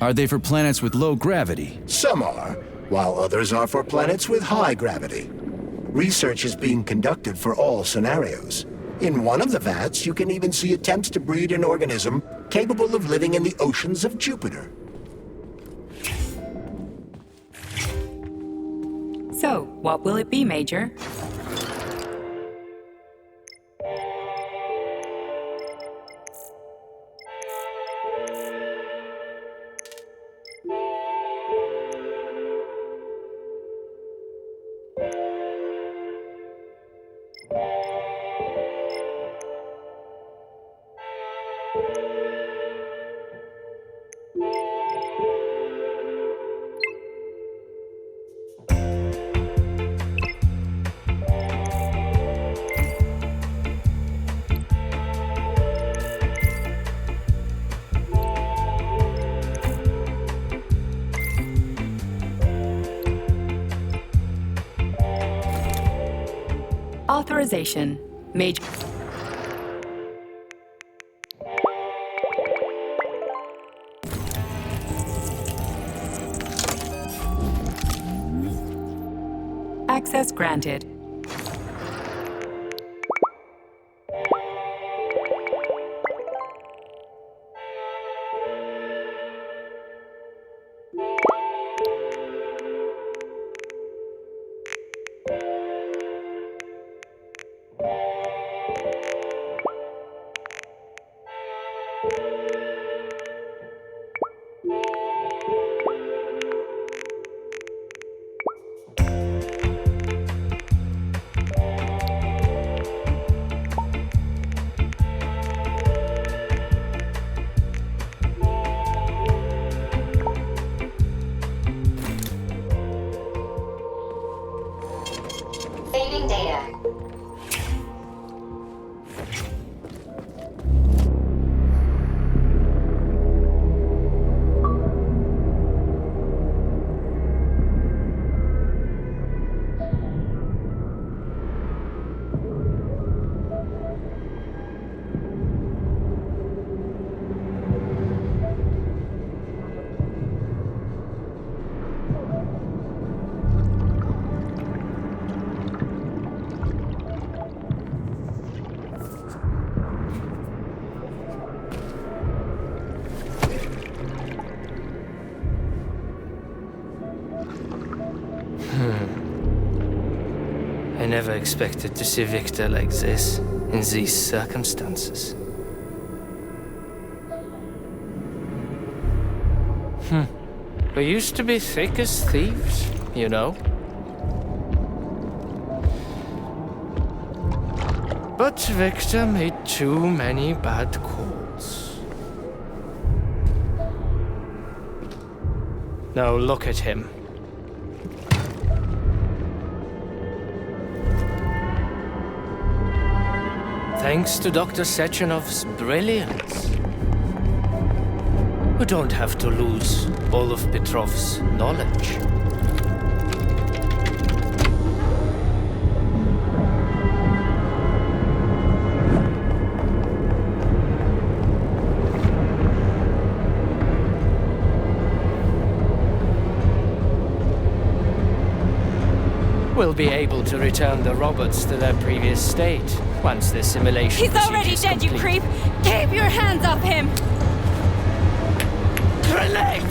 Are they for planets with low gravity? Some are, while others are for planets with high gravity. Research is being conducted for all scenarios. In one of the vats, you can even see attempts to breed an organism capable of living in the oceans of Jupiter. So, what will it be, Major? Authorization. Major. Access granted. Saving data. I never expected to see Victor like this, in these circumstances. We used to be thick as thieves, you know? But Victor made too many bad calls. Now look at him. Thanks to Dr. Sechenov's brilliance, we don't have to lose all of Petrov's knowledge. We'll be able to return the robots to their previous state once the simulation He's already dead, you creep! Keep your hands off him! Grenade!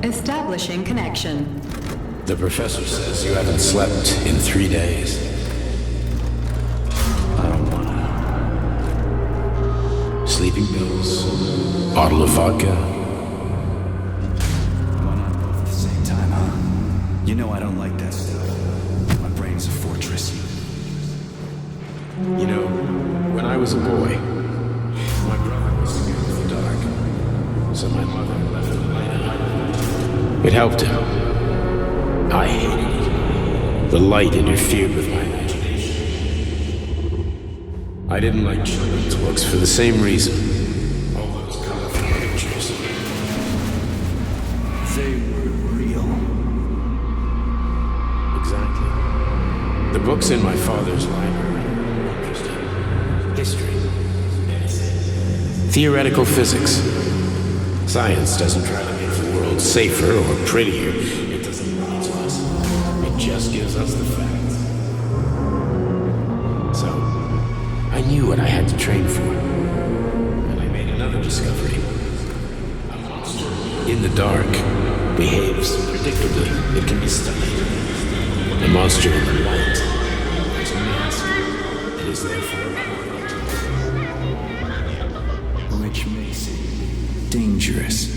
Establishing connection. The professor says you haven't slept in 3 days. I don't wanna. Sleeping pills, bottle of vodka. Why not both at the same time, huh? You know I don't like that stuff. My brain's a fortress. You know, when I was a boy, my brother was scared of the dark, so my mother left the light on. It helped him. I hated it. The light interfered with my imagination. I didn't like children's books for the same reason. All those colorful pictures. They were real. Exactly. The books in my father's library were interesting. History. Theoretical physics. Science doesn't try to make the world safer or prettier. It doesn't lie to us. It just gives us the facts. So, I knew what I had to train for. And I made another discovery. A monster in the dark behaves predictably. It can be studied. A monster in the light wears a mask. It is therefore Which makes it dangerous.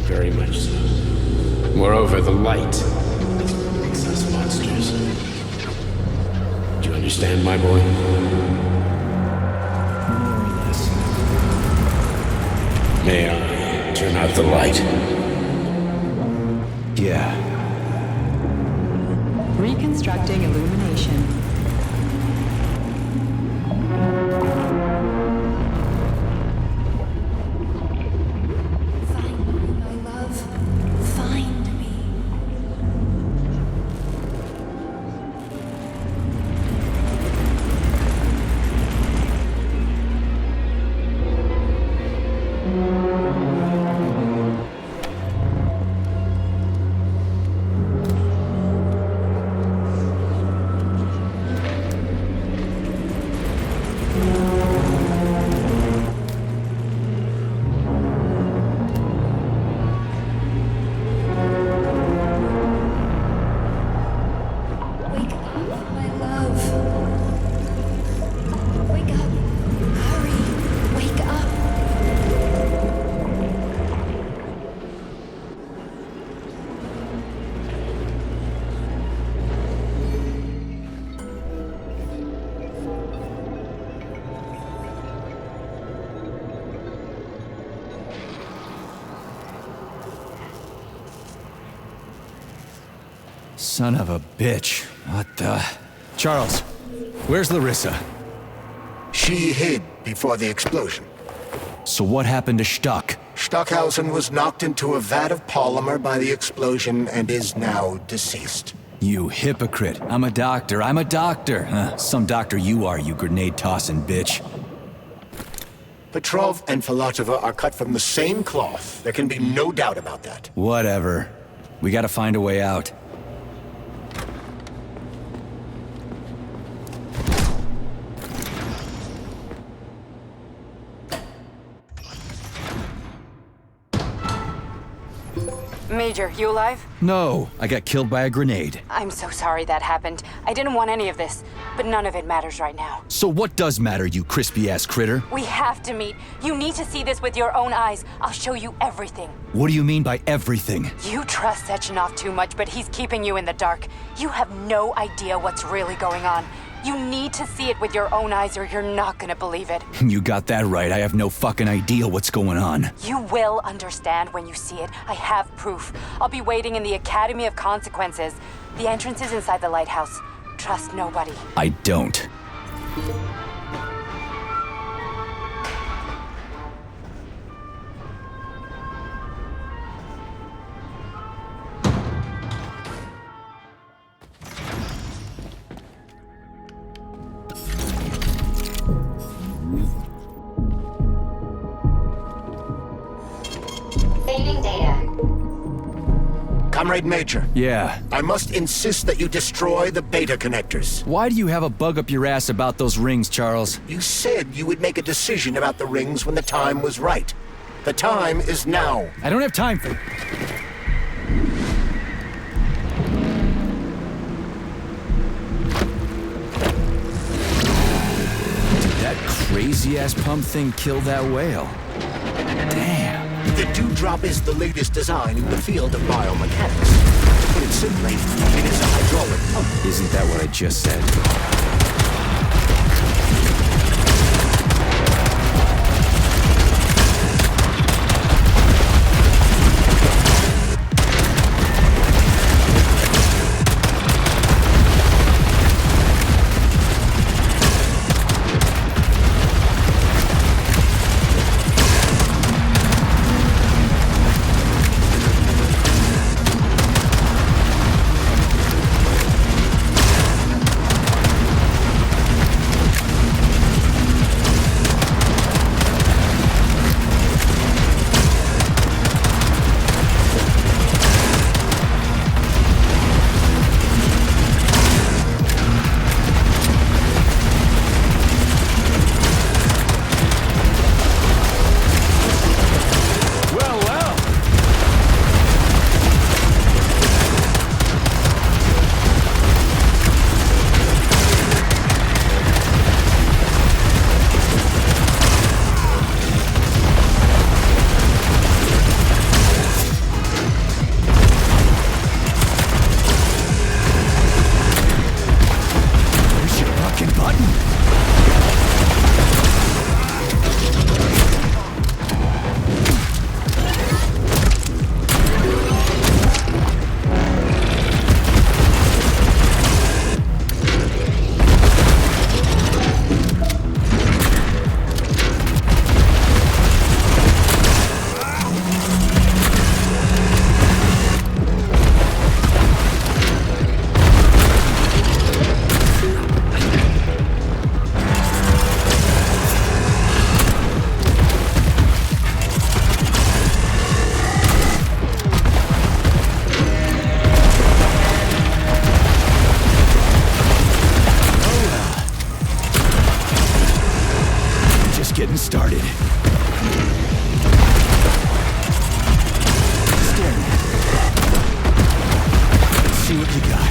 very much so. Moreover, the light is what makes us monsters. Do you understand, my boy? More or less. May I turn out the light? Yeah. Reconstructing illumination. Son of a bitch. What the... Charles, where's Larissa? She hid before the explosion. So what happened to Stuck? Stockhausen was knocked into a vat of polymer by the explosion and is now deceased. You hypocrite. I'm a doctor. I'm a doctor. Some doctor you are, you grenade-tossing bitch. Petrov and Filatova are cut from the same cloth. There can be no doubt about that. Whatever. We gotta find a way out. Major, you alive? No, I got killed by a grenade. I'm so sorry that happened. I didn't want any of this, but none of it matters right now. So what does matter, you crispy-ass critter? We have to meet. You need to see this with your own eyes. I'll show you everything. What do you mean by everything? You trust Sechenov too much, but he's keeping you in the dark. You have no idea what's really going on. You need to see it with your own eyes or you're not gonna believe it. You got that right. I have no fucking idea what's going on. You will understand when you see it. I have proof. I'll be waiting in the Academy of Consequences. The entrance is inside the lighthouse. Trust nobody. I don't. Saving data. Comrade Major. Yeah? I must insist that you destroy the beta connectors. Why do you have a bug up your ass about those rings, Charles? You said you would make a decision about the rings when the time was right. The time is now. I don't have time for... Did that crazy-ass pump thing kill that whale? Damn. The Dewdrop is the latest design in the field of biomechanics. To put it simply, it is a hydraulic pump. Isn't that what I just said? Getting started. Staring at it. Let's see what you got.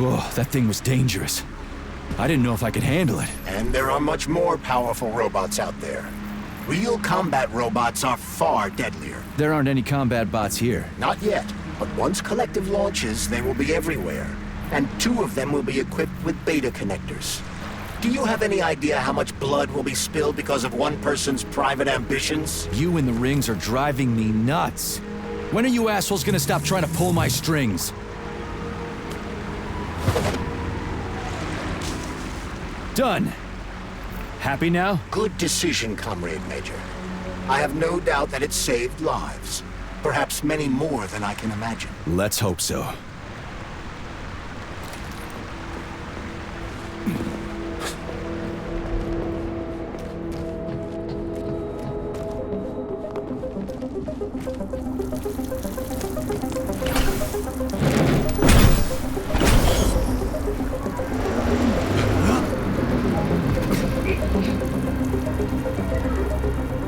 Whoa, that thing was dangerous. I didn't know if I could handle it. And there are much more powerful robots out there. Real combat robots are far deadlier. There aren't any combat bots here. Not yet, but once Collective launches, they will be everywhere. And 2 of them will be equipped with beta connectors. Do you have any idea how much blood will be spilled because of one person's private ambitions? You in the rings are driving me nuts. When are you assholes gonna stop trying to pull my strings? Done. Happy now? Good decision, Comrade Major. I have no doubt that it saved lives. Perhaps many more than I can imagine. Let's hope so.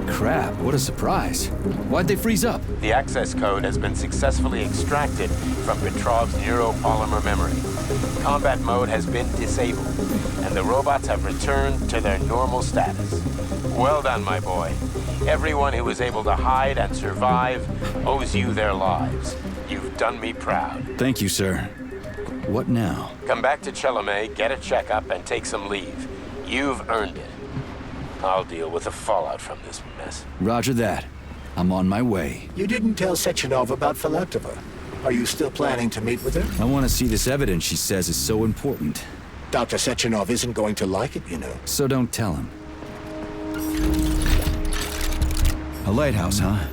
Crap, what a surprise. Why'd they freeze up? The access code has been successfully extracted from Petrov's neuropolymer memory. Combat mode has been disabled, and the robots have returned to their normal status. Well done, my boy. Everyone who was able to hide and survive owes you their lives. You've done me proud. Thank you, sir. What now? Come back to Chelome, get a checkup, and take some leave. You've earned it. I'll deal with the fallout from this mess. Roger that. I'm on my way. You didn't tell Sechenov about Filatova. Are you still planning to meet with her? I want to see this evidence she says is so important. Dr. Sechenov isn't going to like it, you know. So don't tell him. A lighthouse, huh?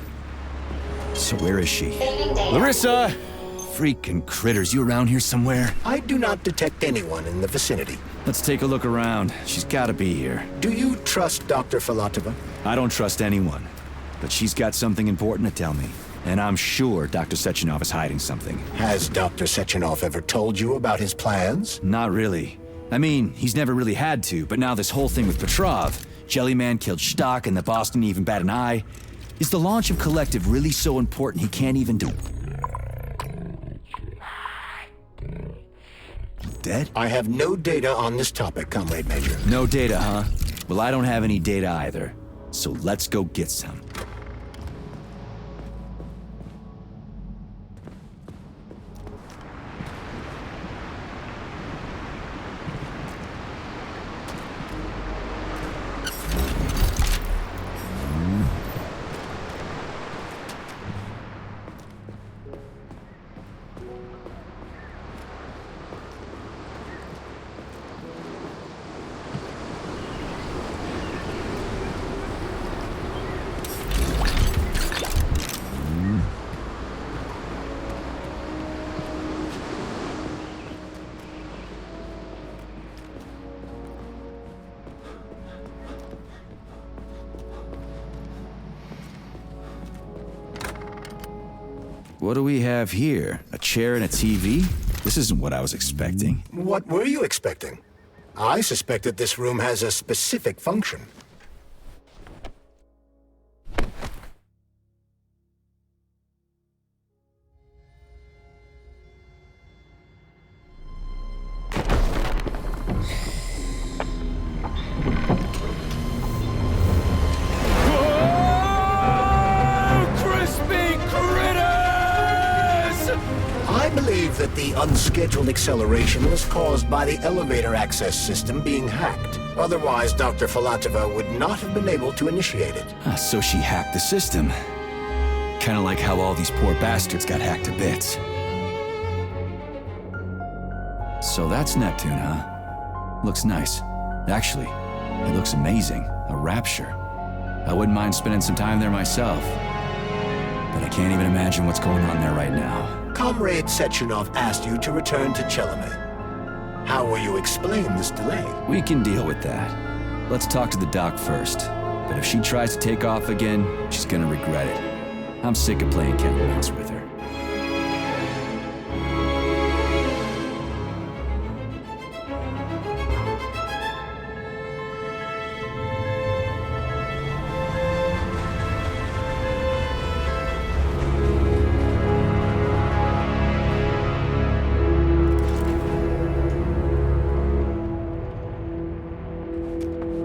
So where is she? Larissa! Freaking critters, you around here somewhere? I do not detect anyone in the vicinity. Let's take a look around. She's gotta be here. Do you trust Dr. Filatova? I don't trust anyone. But she's got something important to tell me. And I'm sure Dr. Sechenov is hiding something. Has Dr. Sechenov ever told you about his plans? Not really. I mean, he's never really had to, but now this whole thing with Petrov, Jellyman killed Stock and the boss didn't even bat an eye. Is the launch of Collective really so important he can't even do... Dead? I have no data on this topic, Comrade Major. No data, huh? Well, I don't have any data either. So let's go get some. What do we have here? A chair and a TV? This isn't what I was expecting. What were you expecting? I suspected this room has a specific function. That the unscheduled acceleration was caused by the elevator access system being hacked. Otherwise, Dr. Filatova would not have been able to initiate it. So she hacked the system. Kinda like how all these poor bastards got hacked to bits. So that's Neptune, huh? Looks nice. Actually, it looks amazing. A rapture. I wouldn't mind spending some time there myself. But I can't even imagine what's going on there right now. Comrade Sechenov asked you to return to Chelome. How will you explain this delay? We can deal with that. Let's talk to the doc first. But if she tries to take off again, she's gonna regret it. I'm sick of playing cat and mouse with her.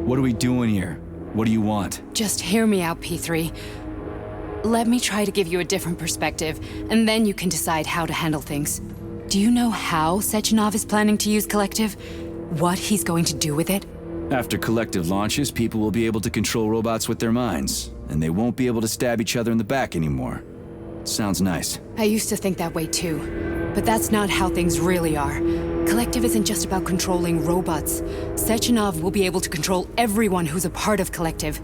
What are we doing here? What do you want? Just hear me out, P3. Let me try to give you a different perspective, and then you can decide how to handle things. Do you know how Sechenov is planning to use Collective? What he's going to do with it? After Collective launches, people will be able to control robots with their minds, and they won't be able to stab each other in the back anymore. Sounds nice. I used to think that way too, but that's not how things really are. Collective isn't just about controlling robots. Sechenov will be able to control everyone who's a part of Collective.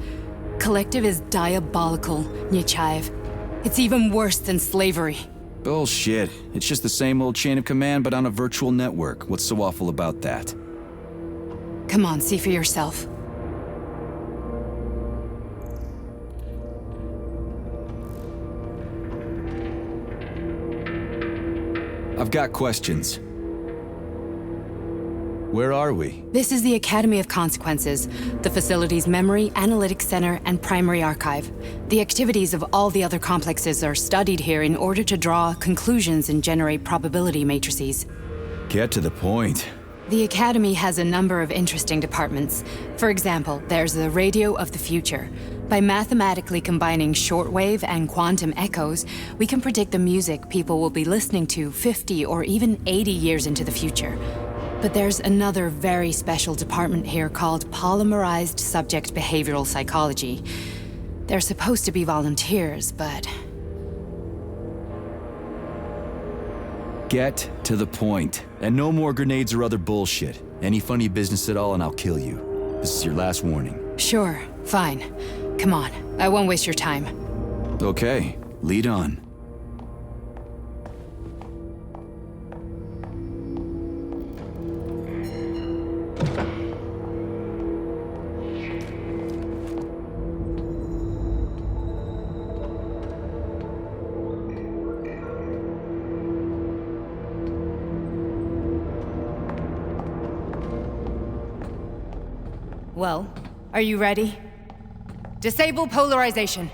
Collective is diabolical, Nechayev. It's even worse than slavery. Bullshit. It's just the same old chain of command, but on a virtual network. What's so awful about that? Come on, see for yourself. I've got questions. Where are we? This is the Academy of Consequences, the facility's memory, analytics center, and primary archive. The activities of all the other complexes are studied here in order to draw conclusions and generate probability matrices. Get to the point. The Academy has a number of interesting departments. For example, there's the Radio of the Future. By mathematically combining shortwave and quantum echoes, we can predict the music people will be listening to 50 or even 80 years into the future. But there's another very special department here called Polymerized Subject Behavioral Psychology. They're supposed to be volunteers, but... Get to the point. And no more grenades or other bullshit. Any funny business at all and I'll kill you. This is your last warning. Sure, fine. Come on, I won't waste your time. Okay, lead on. Well, are you ready? Disable polarization.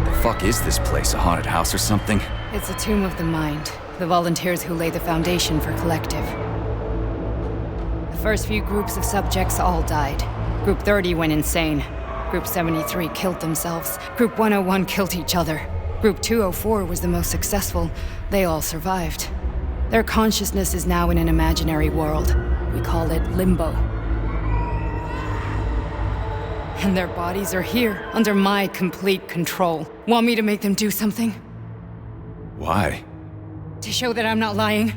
The fuck is this place? A haunted house or something? It's a tomb of the mind. The volunteers who lay the foundation for Collective. The first few groups of subjects all died. Group 30 went insane. Group 73 killed themselves. Group 101 killed each other. Group 204 was the most successful. They all survived. Their consciousness is now in an imaginary world. We call it Limbo. And their bodies are here, under my complete control. Want me to make them do something? Why? To show that I'm not lying?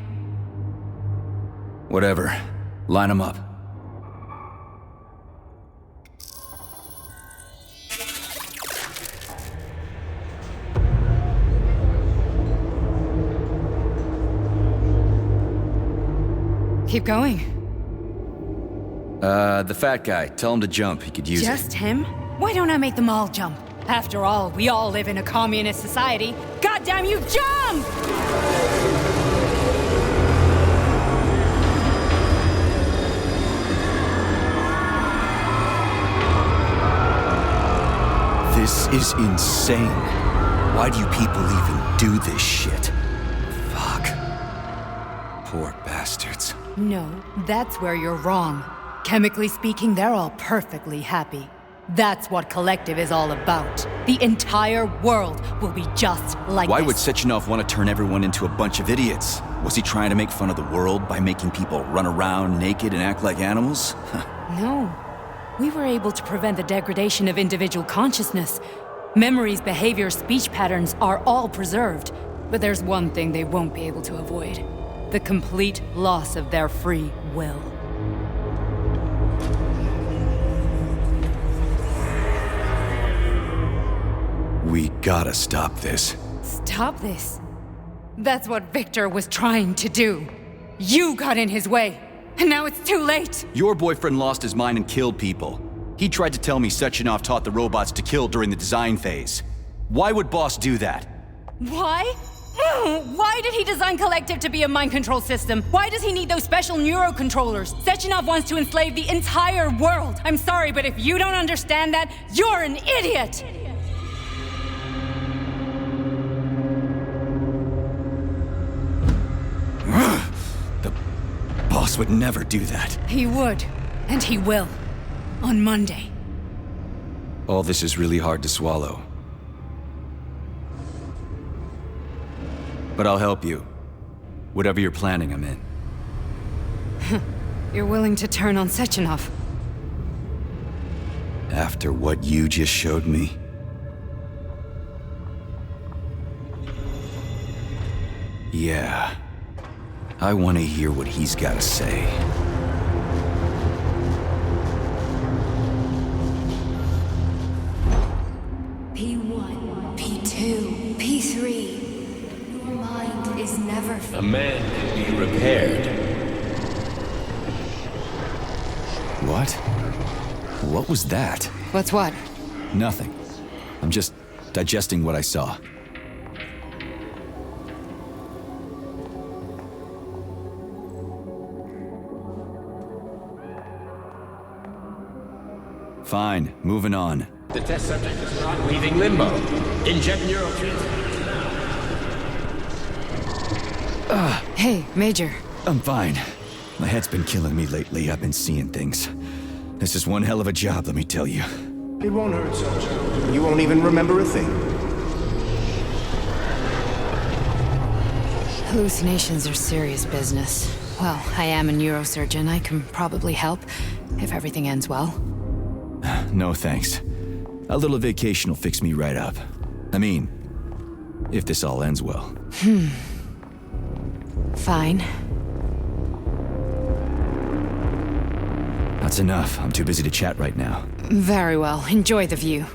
Whatever. Line them up. Keep going. The fat guy. Tell him to jump. He could use it. Just him? Why don't I make them all jump? After all, we all live in a communist society. Goddamn you, jump! This is insane. Why do you people even do this shit? Fuck. Poor bastards. No, that's where you're wrong. Chemically speaking, they're all perfectly happy. That's what Collective is all about. The entire world will be just like Why this. would Sechenov want to turn everyone into a bunch of idiots? Was he trying to make fun of the world by making people run around naked and act like animals? No. We were able to prevent the degradation of individual consciousness. Memories, behavior, speech patterns are all preserved. But there's one thing they won't be able to avoid. The complete loss of their free will. We gotta stop this. Stop this. That's what Victor was trying to do. You got in his way, and now it's too late. Your boyfriend lost his mind and killed people. He tried to tell me Sechenov taught the robots to kill during the design phase. Why would Boss do that? Why? Why did he design Collective to be a mind control system? Why does he need those special neurocontrollers? Sechenov wants to enslave the entire world. I'm sorry, but if you don't understand that, you're an idiot! boss would never do that. He would. And he will. On Monday. All this is really hard to swallow. But I'll help you. Whatever you're planning, I'm in. You're willing to turn on Sechenov? After what you just showed me? Yeah. I want to hear what he's got to say. P1, P2, P3. Your mind is never... A man can be repaired. What? What was that? What's what? Nothing. I'm just digesting what I saw. Fine, moving on. The test subject is not leaving limbo. Inject neurotransmitters now. Hey, Major. I'm fine. My head's been killing me lately. I've been seeing things. This is one hell of a job, let me tell you. It won't hurt, Sergeant. You won't even remember a thing. Hallucinations are serious business. Well, I am a neurosurgeon. I can probably help, if everything ends well. No thanks. A little vacation will fix me right up. I mean, if this all ends well. Fine. That's enough. I'm too busy to chat right now. Very well. Enjoy the view.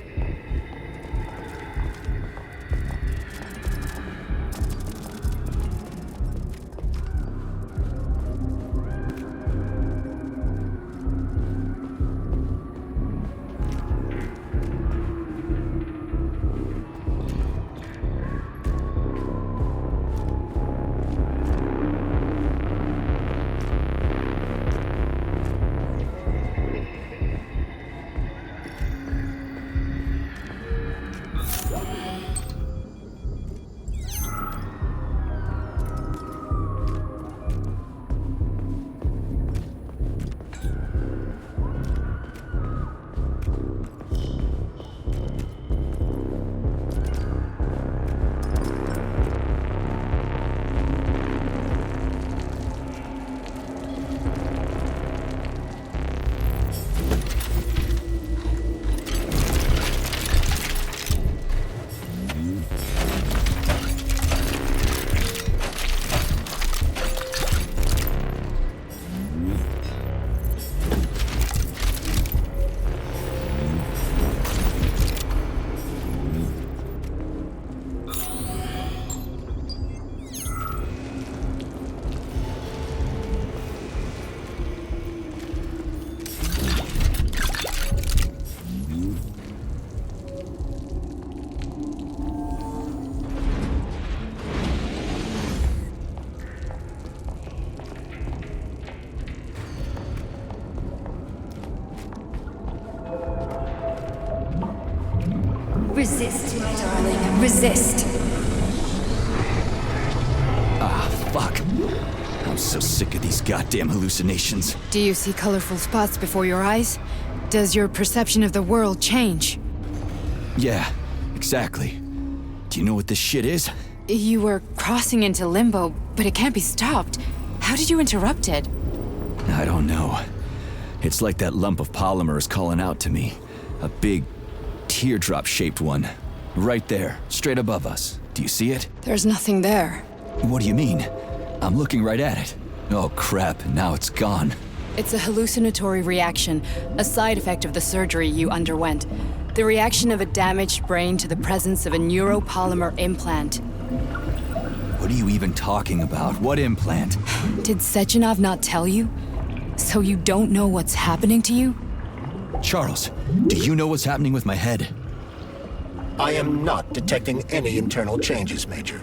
Resist, my darling. Resist. Ah, fuck. I'm so sick of these goddamn hallucinations. Do you see colorful spots before your eyes? Does your perception of the world change? Yeah, exactly. Do you know what this shit is? You were crossing into limbo, but it can't be stopped. How did you interrupt it? I don't know. It's like that lump of polymer is calling out to me. A big, teardrop-shaped one. Right there, straight above us. Do you see it? There's nothing there. What do you mean? I'm looking right at it. Oh crap, now it's gone. It's a hallucinatory reaction, a side effect of the surgery you underwent. The reaction of a damaged brain to the presence of a neuropolymer implant. What are you even talking about? What implant? Did Sechenov not tell you? So you don't know what's happening to you? Charles, do you know what's happening with my head? I am not detecting any internal changes, Major.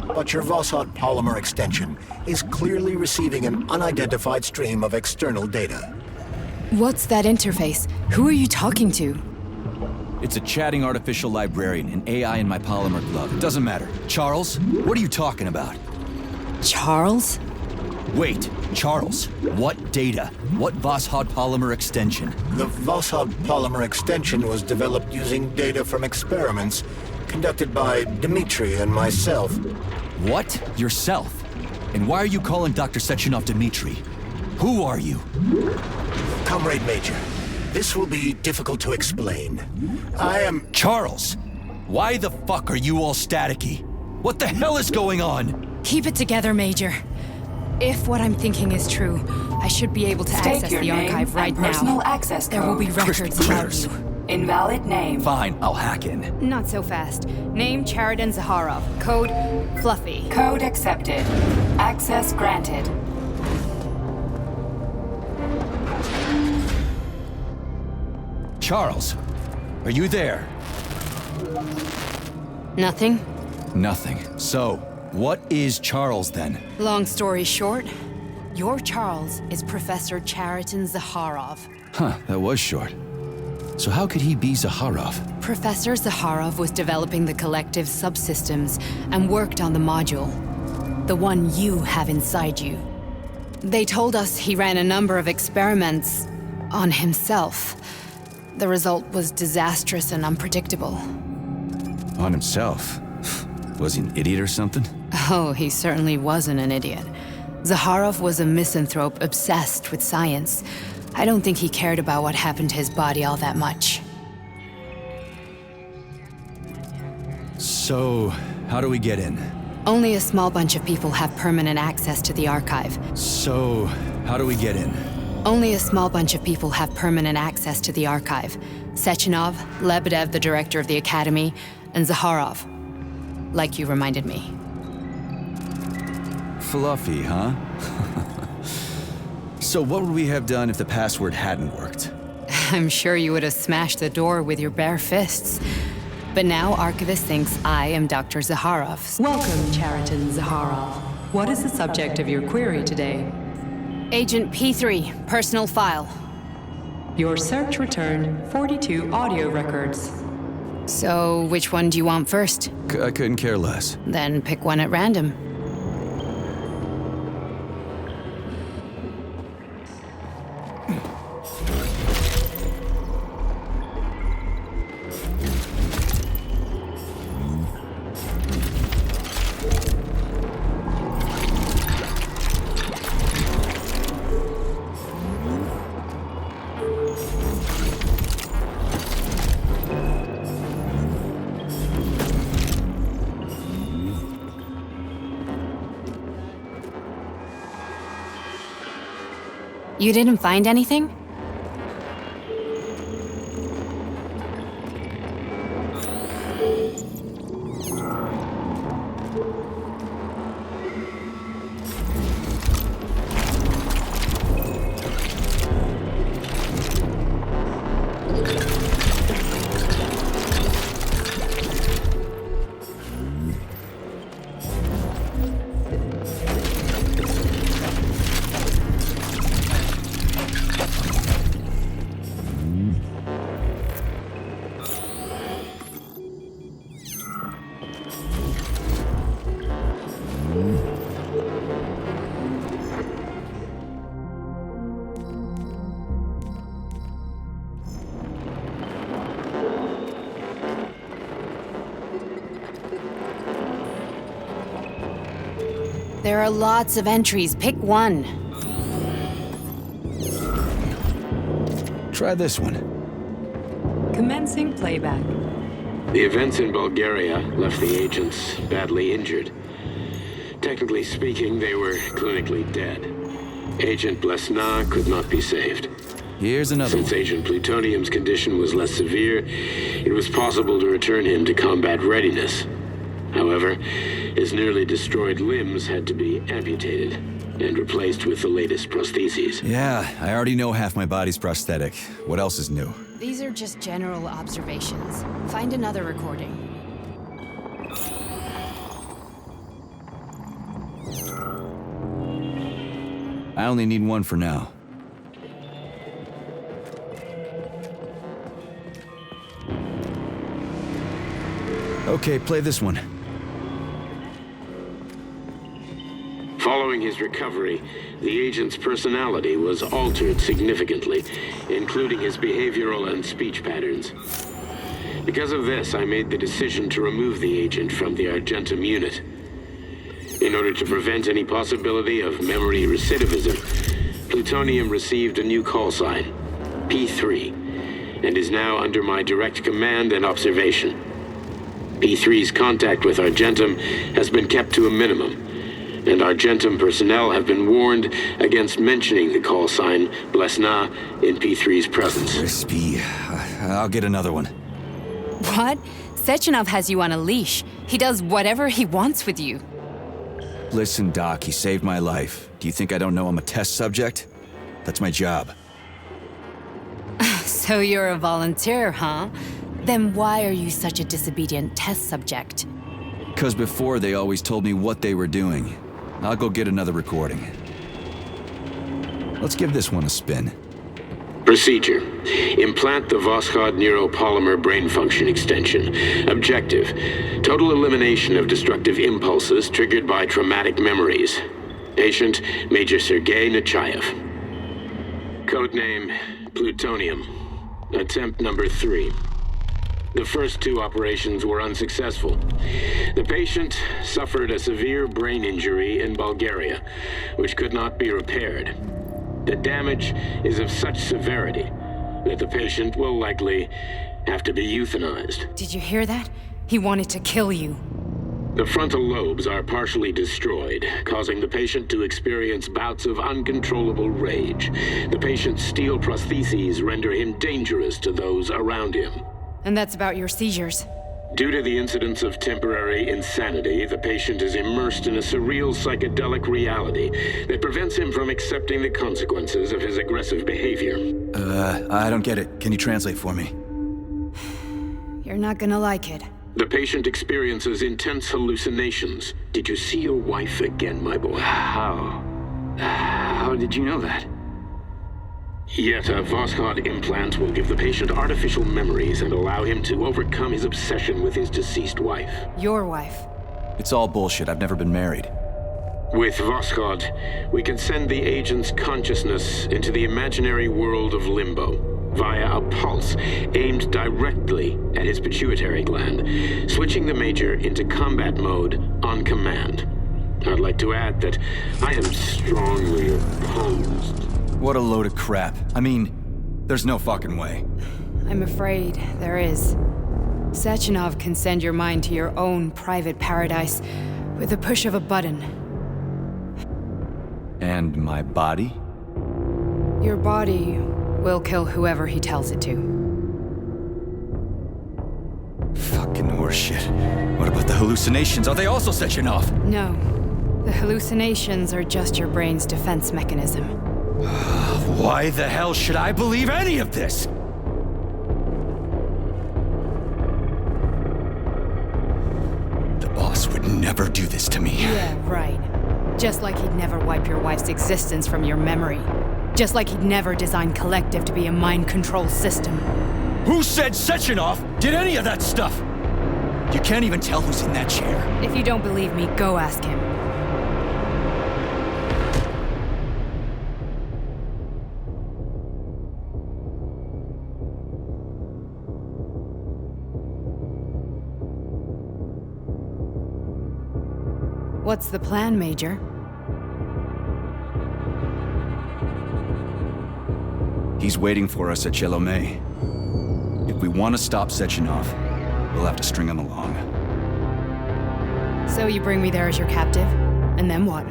But your Vossot polymer extension is clearly receiving an unidentified stream of external data. What's that interface? Who are you talking to? It's a chatting artificial librarian, an AI in my polymer glove. It doesn't matter. Charles, what are you talking about? Charles? Wait, Charles, what data? What Voskhod polymer extension? The Voskhod polymer extension was developed using data from experiments conducted by Dmitri and myself. What? Yourself? And why are you calling Dr. Sechenov Dmitri? Who are you? Comrade Major, this will be difficult to explain. I am... Charles! Why the fuck are you all staticky? What the hell is going on? Keep it together, Major. If what I'm thinking is true, I should be able to access the archive right now. Personal access There will be code. records about you. Invalid name. Fine, I'll hack in. Not so fast. Name Cheriton Zaharov. Code Fluffy. Code accepted. Access granted. Charles, are you there? Nothing? Nothing. So, what is Charles then? Long story short, your Charles is Professor Cheriton Zaharov. Huh, that was short. So how could he be Zaharov? Professor Zaharov was developing the collective subsystems and worked on the module. The one you have inside you. They told us he ran a number of experiments on himself. The result was disastrous and unpredictable. On himself? Was he an idiot or something? Oh, he certainly wasn't an idiot. Zaharov was a misanthrope obsessed with science. I don't think he cared about what happened to his body all that much. So, how do we get in? Only a small bunch of people have permanent access to the archive. So, how do we get in? Only a small bunch of people have permanent access to the archive. Sechenov, Lebedev, the director of the academy, and Zaharov. Like you reminded me. Fluffy, huh? So what would we have done if the password hadn't worked? I'm sure you would have smashed the door with your bare fists. But now Archivist thinks I am Dr. Zaharov. Welcome, Cheriton Zaharov. What is the subject of your query today? Agent P3, personal file. Your search returned 42 audio records. So, which one do you want first? I couldn't care less. Then pick one at random. You didn't find anything? There are lots of entries. Pick one. Try this one. Commencing playback. The events in Bulgaria left the agents badly injured. Technically speaking, they were clinically dead. Agent Blesna could not be saved. Here's another Since one. Agent Plutonium's condition was less severe, it was possible to return him to combat readiness. However, his nearly destroyed limbs had to be amputated and replaced with the latest prostheses. Yeah, I already know half my body's prosthetic. What else is new? These are just general observations. Find another recording. I only need one for now. Okay, play this one. Following Following his recovery, the agent's personality was altered significantly, including his behavioral and speech patterns. Because of this, I made the decision to remove the agent from the Argentum unit. In order to prevent any possibility of memory recidivism, Plutonium received a new call sign, P3, and is now under my direct command and observation. P3's contact with Argentum has been kept to a minimum, and Argentum personnel have been warned against mentioning the call sign Blesna in P3's presence. Crispy. I'll get another one. What? Sechenov has you on a leash. He does whatever he wants with you. Listen, Doc, he saved my life. Do you think I don't know I'm a test subject? That's my job. So you're a volunteer, huh? Then why are you such a disobedient test subject? 'Cause before they always told me what they were doing. I'll go get another recording. Let's give this one a spin. Procedure. Implant the Voskhod neuropolymer brain function extension. Objective. Total elimination of destructive impulses triggered by traumatic memories. Patient, Major Sergei Nechayev. Codename, Plutonium. Attempt number 3. The first 2 operations were unsuccessful. The patient suffered a severe brain injury in Bulgaria, which could not be repaired. The damage is of such severity that the patient will likely have to be euthanized. Did you hear that? He wanted to kill you. The frontal lobes are partially destroyed, causing the patient to experience bouts of uncontrollable rage. The patient's steel prostheses render him dangerous to those around him. And that's about your seizures. Due to the incidence of temporary insanity, the patient is immersed in a surreal psychedelic reality that prevents him from accepting the consequences of his aggressive behavior. I don't get it. Can you translate for me? You're not gonna like it. The patient experiences intense hallucinations. Did you see your wife again, my boy? How did you know that? Yet a Voskhod implant will give the patient artificial memories and allow him to overcome his obsession with his deceased wife. Your wife. It's all bullshit. I've never been married. With Voskhod, we can send the agent's consciousness into the imaginary world of limbo via a pulse aimed directly at his pituitary gland, switching the Major into combat mode on command. I'd like to add that I am strongly opposed. What a load of crap. I mean, there's no fucking way. I'm afraid there is. Sechenov can send your mind to your own private paradise with the push of a button. And my body? Your body will kill whoever he tells it to. Fucking horseshit. What about the hallucinations? Are they also Sechenov? No. The hallucinations are just your brain's defense mechanism. Why the hell should I believe any of this? The boss would never do this to me. Yeah, right. Just like he'd never wipe your wife's existence from your memory. Just like he'd never design Collective to be a mind control system. Who said Sechenov did any of that stuff? You can't even tell who's in that chair. If you don't believe me, go ask him. What's the plan, Major? He's waiting for us at Chelomey. If we want to stop Sechenov, we'll have to string him along. So you bring me there as your captive, and then what?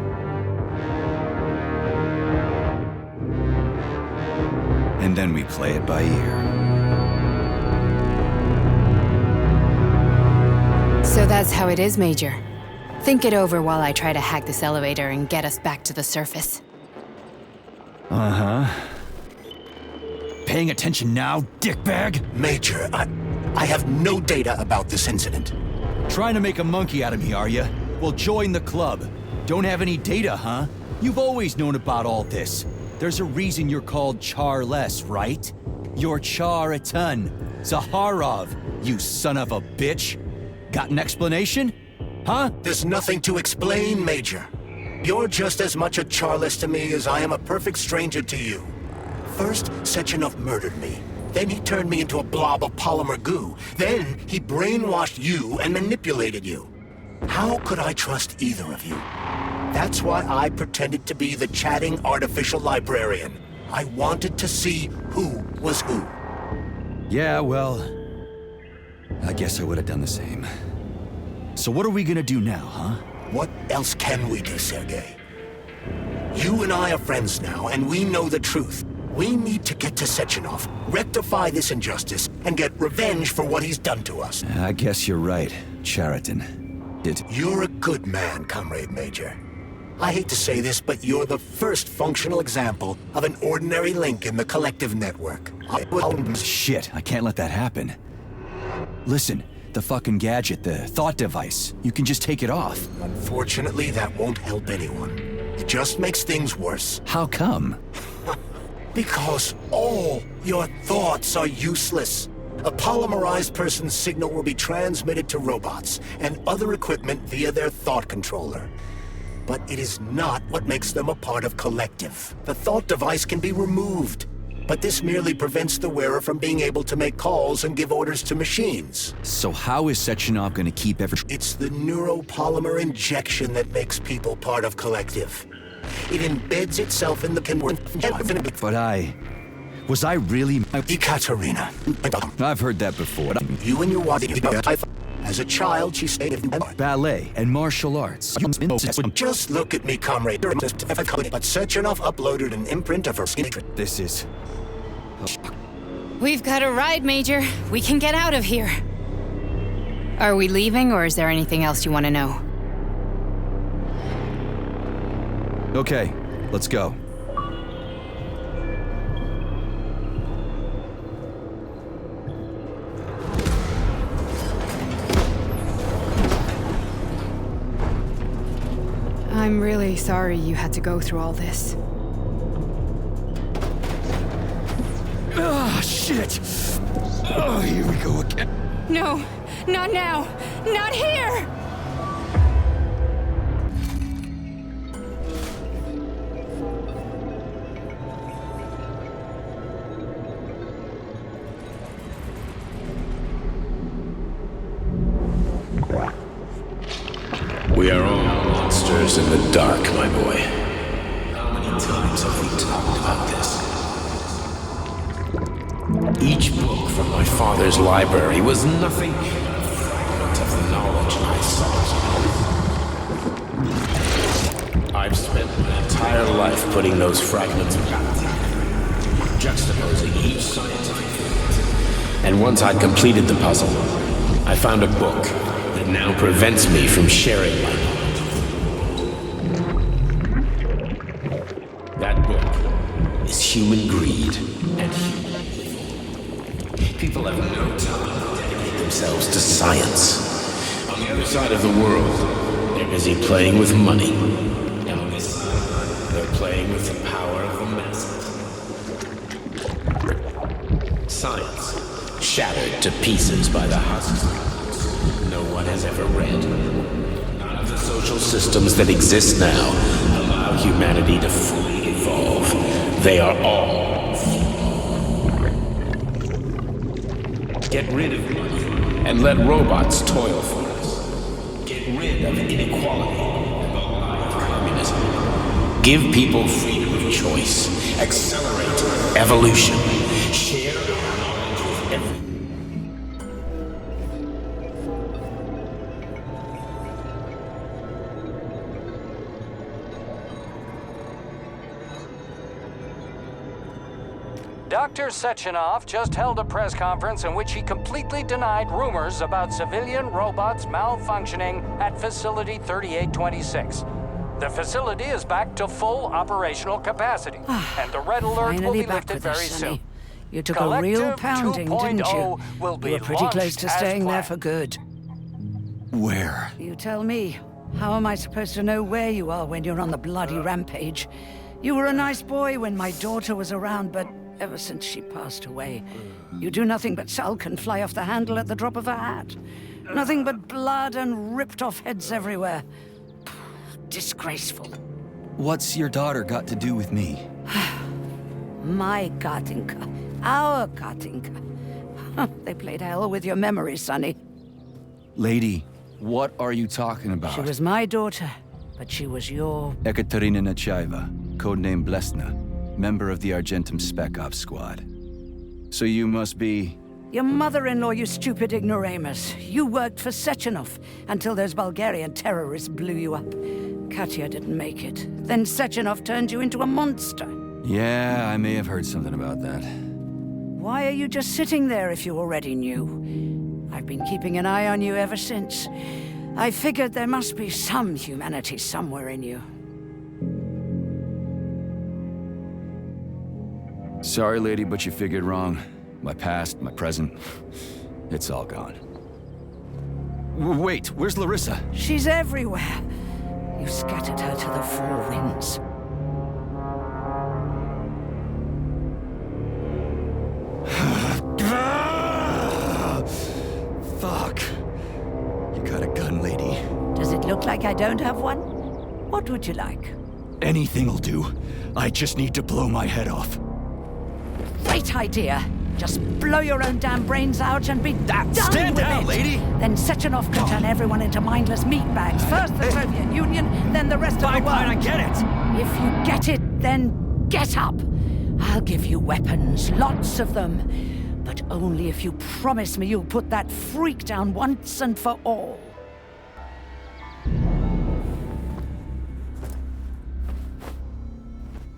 And then we play it by ear. So that's how it is, Major. Think it over while I try to hack this elevator and get us back to the surface. Uh-huh. Paying attention now, dickbag? Major, I have no data about this incident. Trying to make a monkey out of me, are you? Well, join the club. Don't have any data, huh? You've always known about all this. There's a reason you're called Charless, right? You're Char-a-ton. Zaharov, you son of a bitch. Got an explanation? Huh? There's nothing to explain, Major. You're just as much a Charless to me as I am a perfect stranger to you. First, Sechenov murdered me. Then he turned me into a blob of polymer goo. Then he brainwashed you and manipulated you. How could I trust either of you? That's why I pretended to be the chatting artificial librarian. I wanted to see who was who. Yeah, well, I guess I would have done the same. So what are we gonna do now, huh? What else can we do, Sergei? You and I are friends now, and we know the truth. We need to get to Sechenov, rectify this injustice, and get revenge for what he's done to us. I guess you're right, Chariton. You're a good man, Comrade Major. I hate to say this, but you're the first functional example of an ordinary link in the collective network. Shit, I can't let that happen. Listen, the fucking gadget, the thought device, you can just take it off. Unfortunately, that won't help anyone. It just makes things worse. How come? Because all your thoughts are useless. A polymerized person's signal will be transmitted to robots and other equipment via their thought controller. But it is not what makes them a part of collective. The thought device can be removed, but this merely prevents the wearer from being able to make calls and give orders to machines. So how is Sechenov gonna keep It's the neuropolymer injection that makes people part of collective. It embeds itself in the But was I really... Ekaterina. I've heard that before. You and your wife... As a child, she stayed in ballet and martial arts. Just look at me, comrade. But Sechenov uploaded an imprint of her skin. This is... We've got a ride, Major. We can get out of here. Are we leaving, or is there anything else you want to know? Okay, let's go. I'm really sorry you had to go through all this. Ah, shit! Oh, here we go again. No, not now! Not here! We are all monsters in the dark, my boy. How many times have we talked about this? Each book from my father's library was nothing but a fragment of the knowledge I sought. I've spent my entire life putting those fragments back together, juxtaposing each scientific fact. And once I'd completed the puzzle, I found a book that now prevents me from sharing my knowledge. That book is human greed and human evil. People have no time to dedicate themselves to science. On the other side of the world, they're busy playing with money. And on this side, they're playing with the power of the masses. Science, shattered to pieces by the husks no one has ever read. None of the social systems that exist now allow humanity to fully evolve. They are all flawed. Get rid of money and let robots toil for us. Get rid of inequality and the lie of communism. Give people freedom of choice. Accelerate evolution. Share our knowledge with everyone. Dr. Sechenov just held a press conference in which he completely denied rumors about civilian robots malfunctioning at Facility 3826. The facility is back to full operational capacity, and the red alert will be lifted very soon. You took a real pounding, didn't you? Will be You were pretty close to staying there planned. for good. Where? You tell me. How am I supposed to know where you are when you're on the bloody rampage? You were a nice boy when my daughter was around, but ever since she passed away, you do nothing but sulk and fly off the handle at the drop of a hat. Nothing but blood and ripped off heads everywhere. Disgraceful. What's your daughter got to do with me? My Katinka. Our Katinka. They played hell with your memory, Sonny. Lady, what are you talking about? She was my daughter, but she was your... Ekaterina Nechaeva, codename Blesna, member of the Argentum Spec Ops squad. So you must be... Your mother-in-law, you stupid ignoramus. You worked for Sechenov until those Bulgarian terrorists blew you up. Katya didn't make it. Then Sechenov turned you into a monster. Yeah, I may have heard something about that. Why are you just sitting there if you already knew? I've been keeping an eye on you ever since. I figured there must be some humanity somewhere in you. Sorry, lady, but you figured wrong. My past, my present, it's all gone. Wait, where's Larissa? She's everywhere. You scattered her to the four winds. Fuck. You got a gun, lady. Does it look like I don't have one? What would you like? Anything'll do. I just need to blow my head off. Great idea. Just blow your own damn brains out and be done Stand with down, it. lady! Then Sechenov can turn everyone into mindless meatbags. First the Soviet Union, then the rest of the world. Fine, I get it! If you get it, then get up. I'll give you weapons, lots of them. But only if you promise me you'll put that freak down once and for all.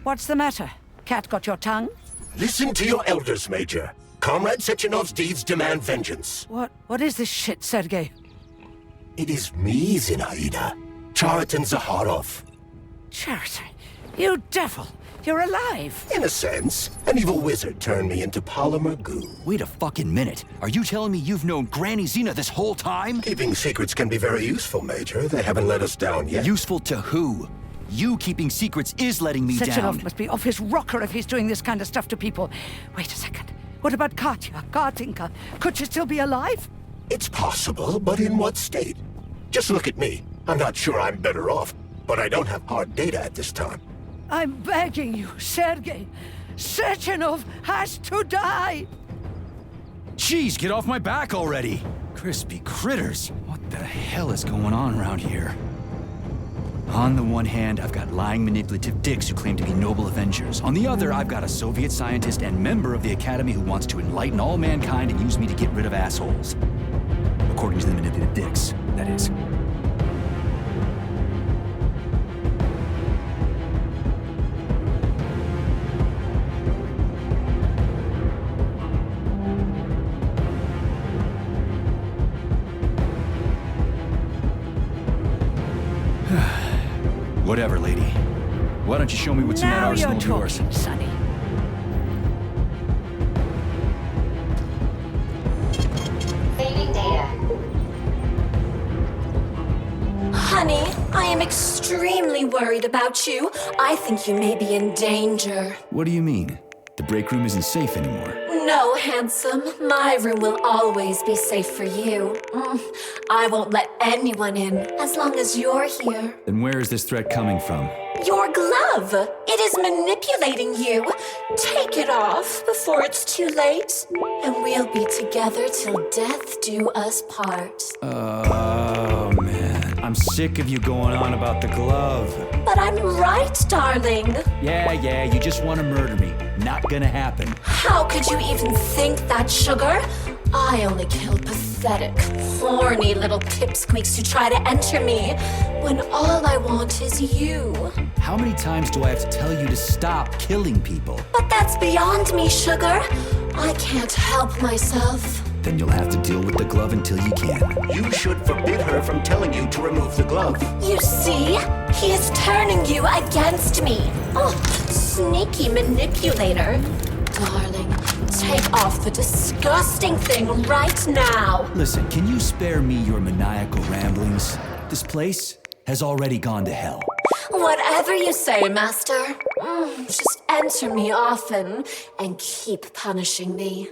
What's the matter? Cat got your tongue? Listen to your elders, Major. Comrade Sechenov's deeds demand vengeance. What is this shit, Sergei? It is me, Zinaida. Chariton Zaharov. Chariton? You devil! You're alive! In a sense, an evil wizard turned me into polymer goo. Wait a fucking minute. Are you telling me you've known Granny Zena this whole time? Keeping secrets can be very useful, Major. They haven't let us down yet. Useful to who? You keeping secrets is letting me down. Sechenov must be off his rocker if he's doing this kind of stuff to people. Wait a second. What about Katya, Katinka? Could she still be alive? It's possible, but in what state? Just look at me. I'm not sure I'm better off, but I don't have hard data at this time. I'm begging you, Sergei. Sechenov has to die! Jeez, get off my back already! Crispy critters. What the hell is going on around here? On the one hand, I've got lying, manipulative dicks who claim to be noble avengers. On the other, I've got a Soviet scientist and member of the Academy who wants to enlighten all mankind and use me to get rid of assholes. According to the manipulative dicks, that is. Whatever, lady. Why don't you show me what's in that arsenal of yours? Now you're talking, Sonny. Saving data. Honey, I am extremely worried about you. I think you may be in danger. What do you mean? The break room isn't safe anymore. No, handsome. My room will always be safe for you. I won't let anyone in as long as you're here. Then where is this threat coming from? Your glove! It is manipulating you. Take it off before it's too late, and we'll be together till death do us part. Oh, man. I'm sick of you going on about the glove. But I'm right, darling. Yeah, you just want to murder me. Not gonna happen. How could you even think that, sugar? I only kill pathetic, horny little pipsqueaks who try to enter me, when all I want is you. How many times do I have to tell you to stop killing people? But that's beyond me, sugar. I can't help myself. Then you'll have to deal with the glove until you can. You should forbid her from telling you to remove the glove. You see? He is turning you against me. Oh, sneaky manipulator. Darling, take off the disgusting thing right now. Listen, can you spare me your maniacal ramblings? This place has already gone to hell. Whatever you say, Master. Just enter me often and keep punishing me.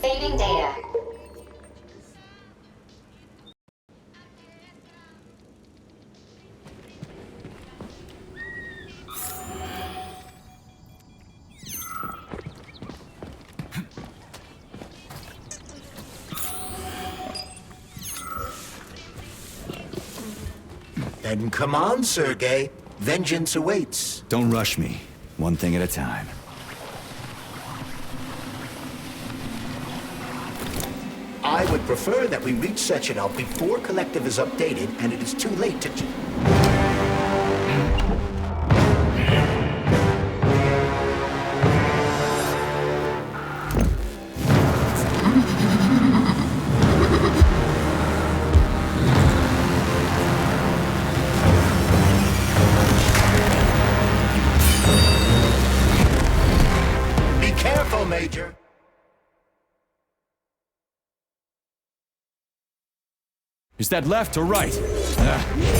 Saving data. Then come on, Sergei. Vengeance awaits. Don't rush me. One thing at a time. I would prefer that we reach Sechenov before Collective is updated and it is too late to... Be careful, Major. Is that left or right?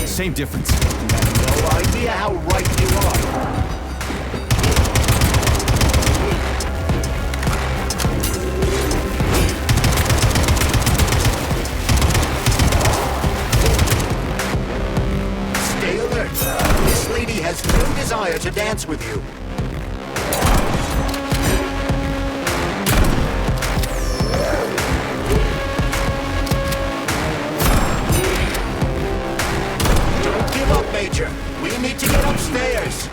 Same difference. No idea how right you are. Stay alert. This lady has no desire to dance with you. Major, we need to get upstairs.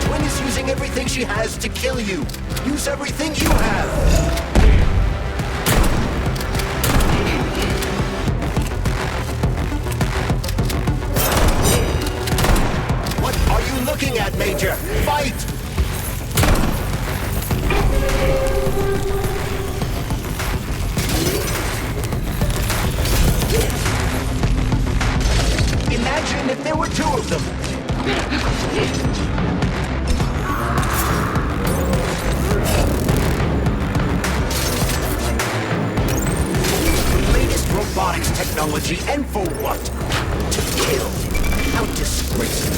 Twin is using everything she has to kill you. Use everything you have. What are you looking at, Major? Fight! Imagine if there were two of them. Latest robotics technology, and for what? To kill. How disgraceful.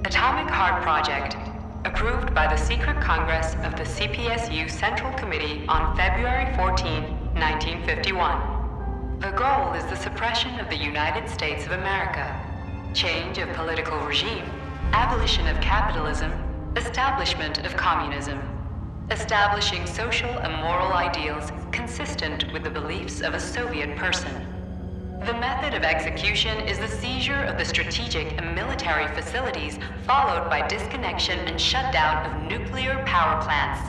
Atomic Heart Project, approved by the Secret Congress of the CPSU Central Committee on February 14, 1951. The goal is the suppression of the United States of America, change of political regime, abolition of capitalism, establishment of communism, establishing social and moral ideals consistent with the beliefs of a Soviet person. The method of execution is the seizure of the strategic and military facilities, followed by disconnection and shutdown of nuclear power plants.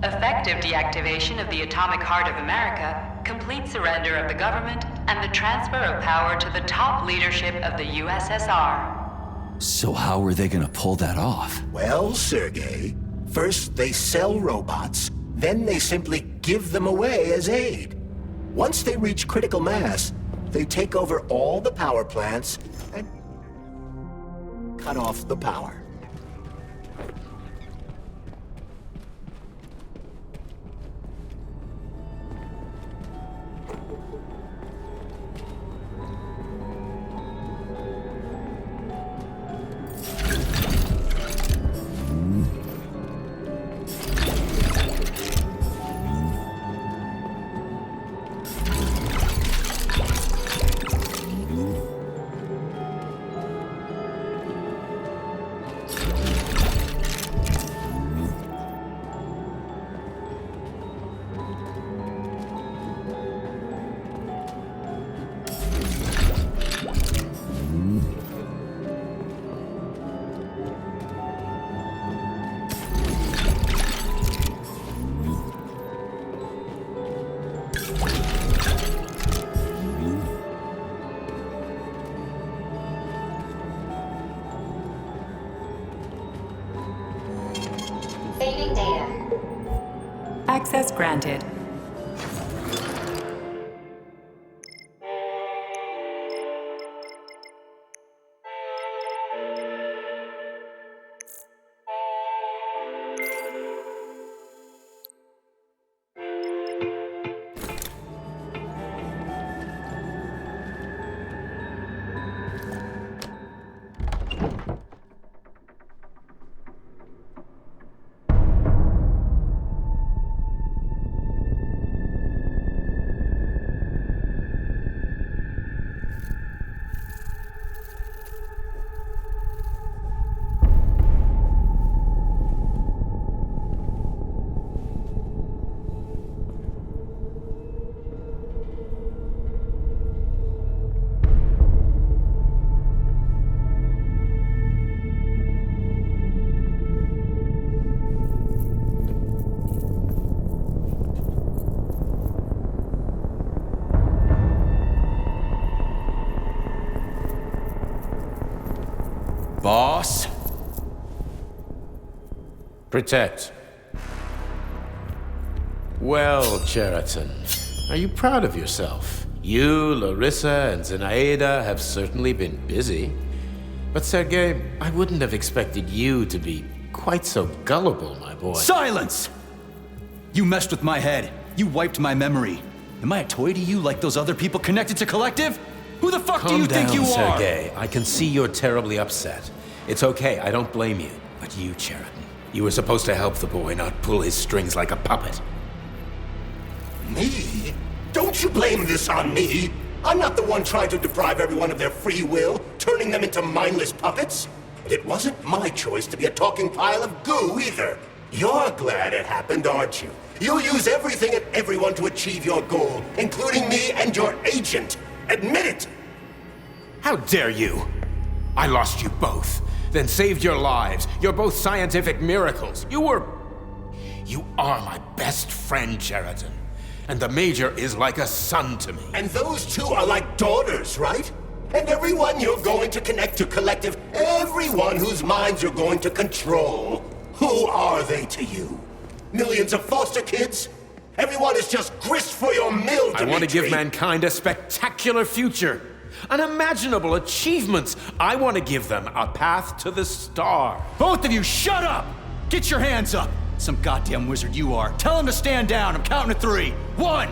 Effective deactivation of the Atomic Heart of America, complete surrender of the government, and the transfer of power to the top leadership of the USSR. So how are they gonna pull that off? Well, Sergei, first they sell robots, then they simply give them away as aid. Once they reach critical mass, they take over all the power plants and cut off the power. Saving data. Access granted. Boss? Protect. Well, Cheriton, are you proud of yourself? You, Larissa, and Zenaida have certainly been busy. But Sergei, I wouldn't have expected you to be quite so gullible, my boy. Silence! You messed with my head. You wiped my memory. Am I a toy to you like those other people connected to Collective? Who the fuck do you think you are? Calm down, Sergei. I can see you're terribly upset. It's okay, I don't blame you. But you, Cheriton, you were supposed to help the boy, not pull his strings like a puppet. Me? Don't you blame this on me? I'm not the one trying to deprive everyone of their free will, turning them into mindless puppets. And it wasn't my choice to be a talking pile of goo either. You're glad it happened, aren't you? You'll use everything and everyone to achieve your goal, including me and your agent. Admit it! How dare you? I lost you both, then saved your lives. You're both scientific miracles. You are my best friend, Cheriton. And the Major is like a son to me. And those two are like daughters, right? And everyone you're going to connect to Collective, everyone whose minds you're going to control. Who are they to you? Millions of foster kids? Everyone is just grist for your mill, Dimitri. I want to give mankind a spectacular future. Unimaginable achievements. I want to give them a path to the star. Both of you, shut up! Get your hands up! Some goddamn wizard you are. Tell him to stand down. I'm counting to 3. 1!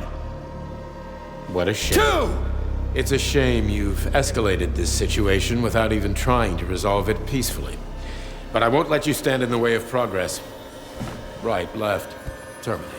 What a shame. 2! It's a shame you've escalated this situation without even trying to resolve it peacefully. But I won't let you stand in the way of progress. Right, left, terminate.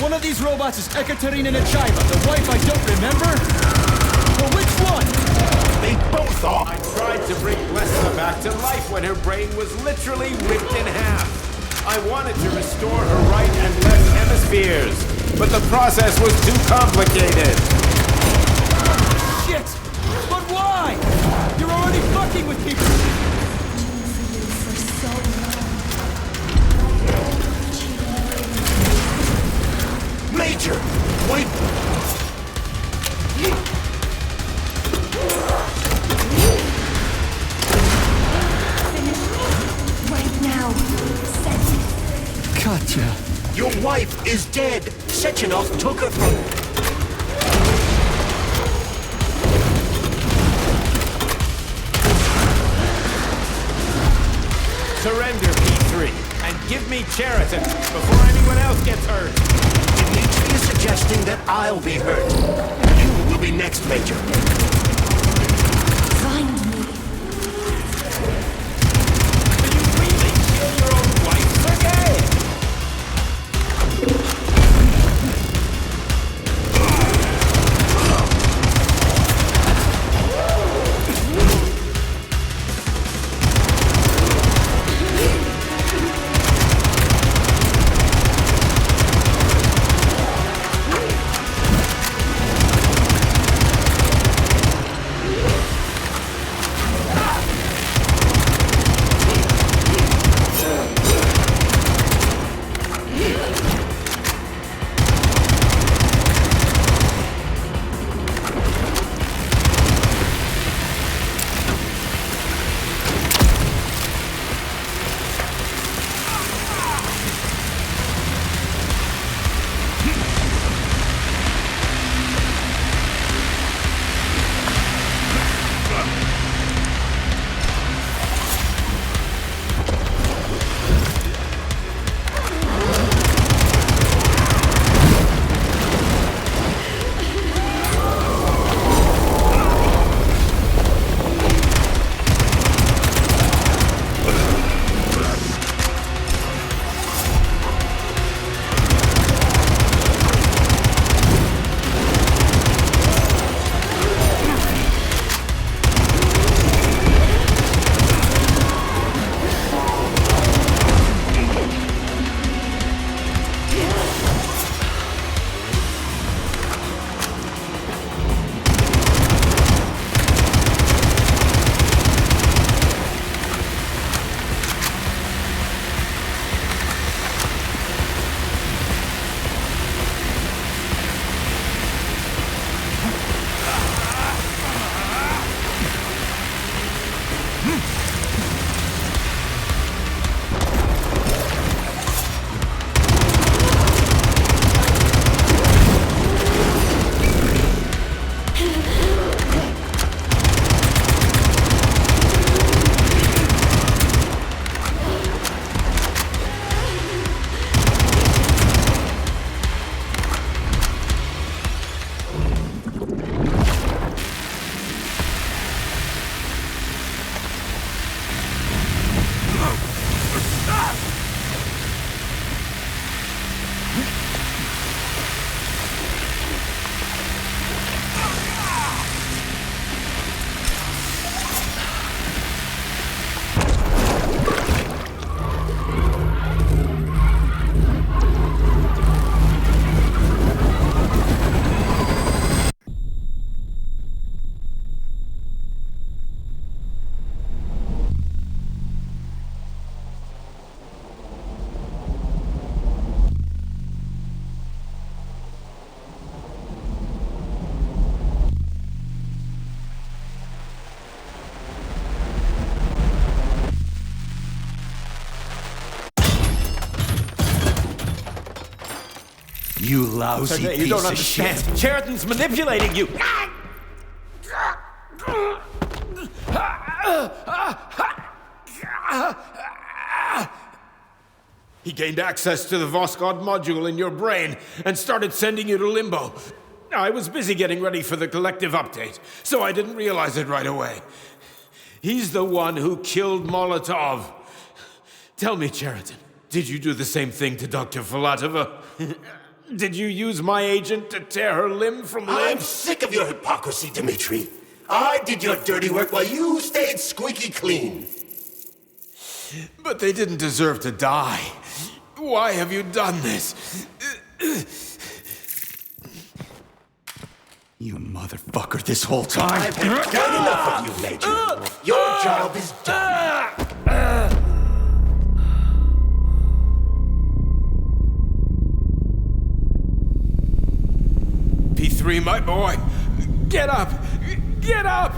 one of these robots is Ekaterina Nechaeva, the wife I don't remember? Or which one? They both are! I tried to bring Blessa back to life when her brain was literally ripped in half. I wanted to restore her right and left hemispheres, but the process was too complicated. Shit! But why? You're already fucking with people! Major! Wait! Right now. Katya. Your wife is dead! Sechenov took her from... Surrender, P3, and give me Cheriton before anyone else gets hurt. It needs to be suggesting that I'll be hurt. You will be next, Major. Find me. Did you really kill your own wife, Sergei? You lousy Sergei, piece you don't of shit. understand. Cheriton's manipulating you. He gained access to the Voskhod module in your brain and started sending you to Limbo. I was busy getting ready for the collective update, so I didn't realize it right away. He's the one who killed Molotov. Tell me, Cheriton, did you do the same thing to Dr. Filatova? Did you use my agent to tear her limb from limb? I'm sick of your hypocrisy, Dmitri. I did your dirty work while you stayed squeaky clean. But they didn't deserve to die. Why have you done this? You motherfucker this whole time! I've had quite enough of you, Major. Your job is done. P3, my boy! Get up! Get up!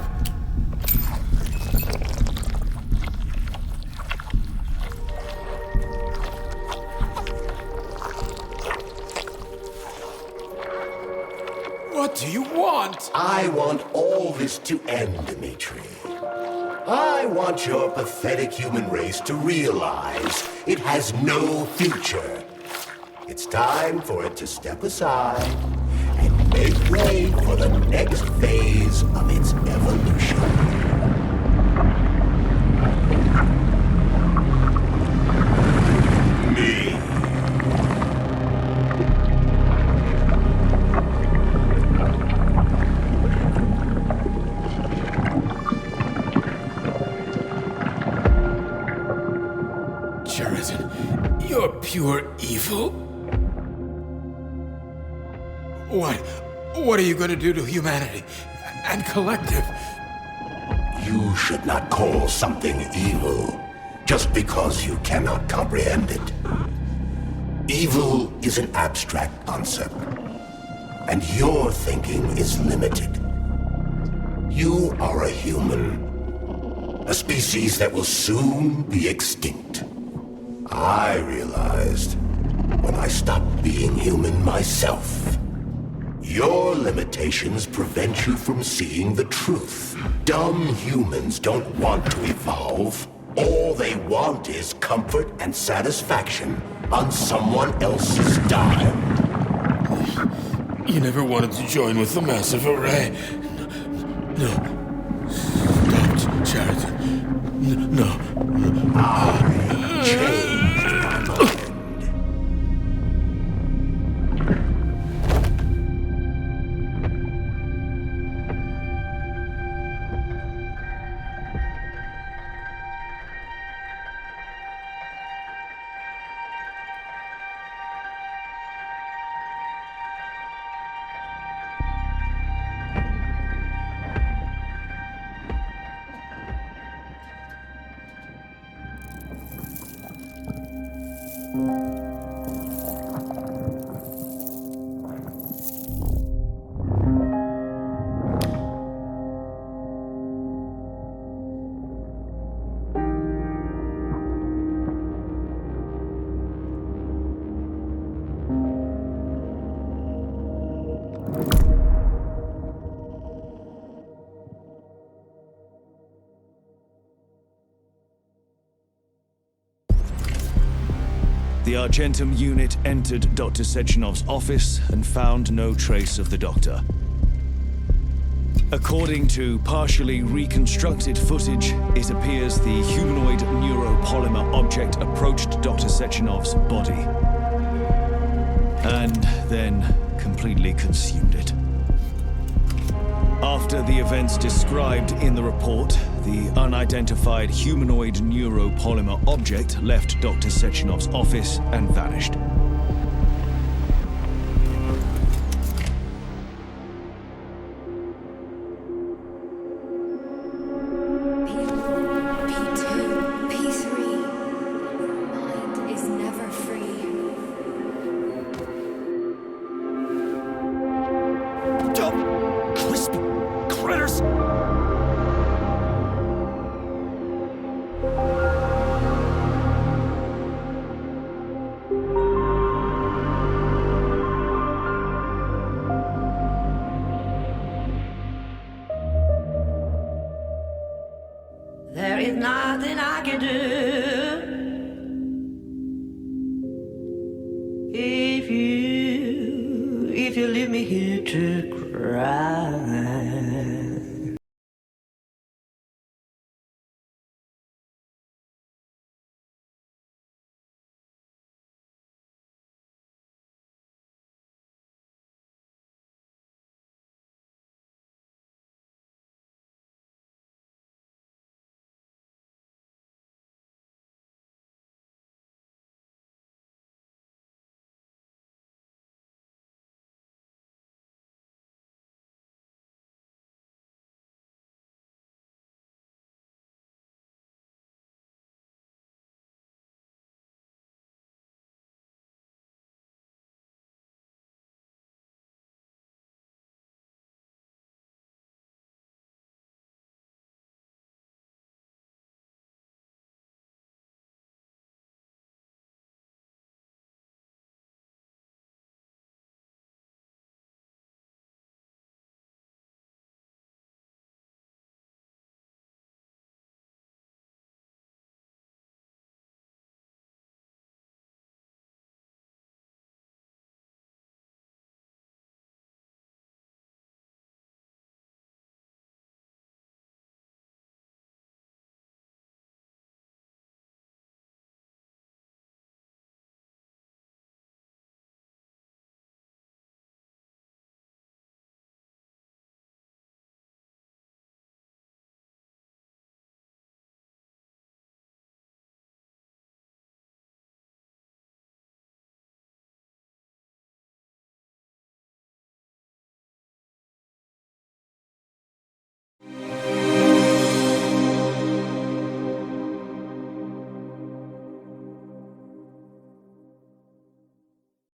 What do you want? I want all this to end, Dmitri. I want your pathetic human race to realize it has no future. It's time for it to step aside and make way for the next phase of its evolution. You're pure evil? What are you going to do to humanity and collective? You should not call something evil just because you cannot comprehend it. Evil is an abstract concept, and your thinking is limited. You are a human, a species that will soon be extinct. I realized when I stopped being human myself. Your limitations prevent you from seeing the truth. Dumb humans don't want to evolve. All they want is comfort and satisfaction on someone else's dime. You never wanted to join with the massive array. No. Stop, Sheridan. No. I changed. The Argentum unit entered Dr. Sechenov's office and found no trace of the doctor. According to partially reconstructed footage, it appears the humanoid neuropolymer object approached Dr. Sechenov's body and then completely consumed it. After the events described in the report, the unidentified humanoid neuropolymer object left Dr. Sechenov's office and vanished. P2, P3. Mind is never free. Dumb, crispy critters! There is nothing I can do if you leave me here to cry.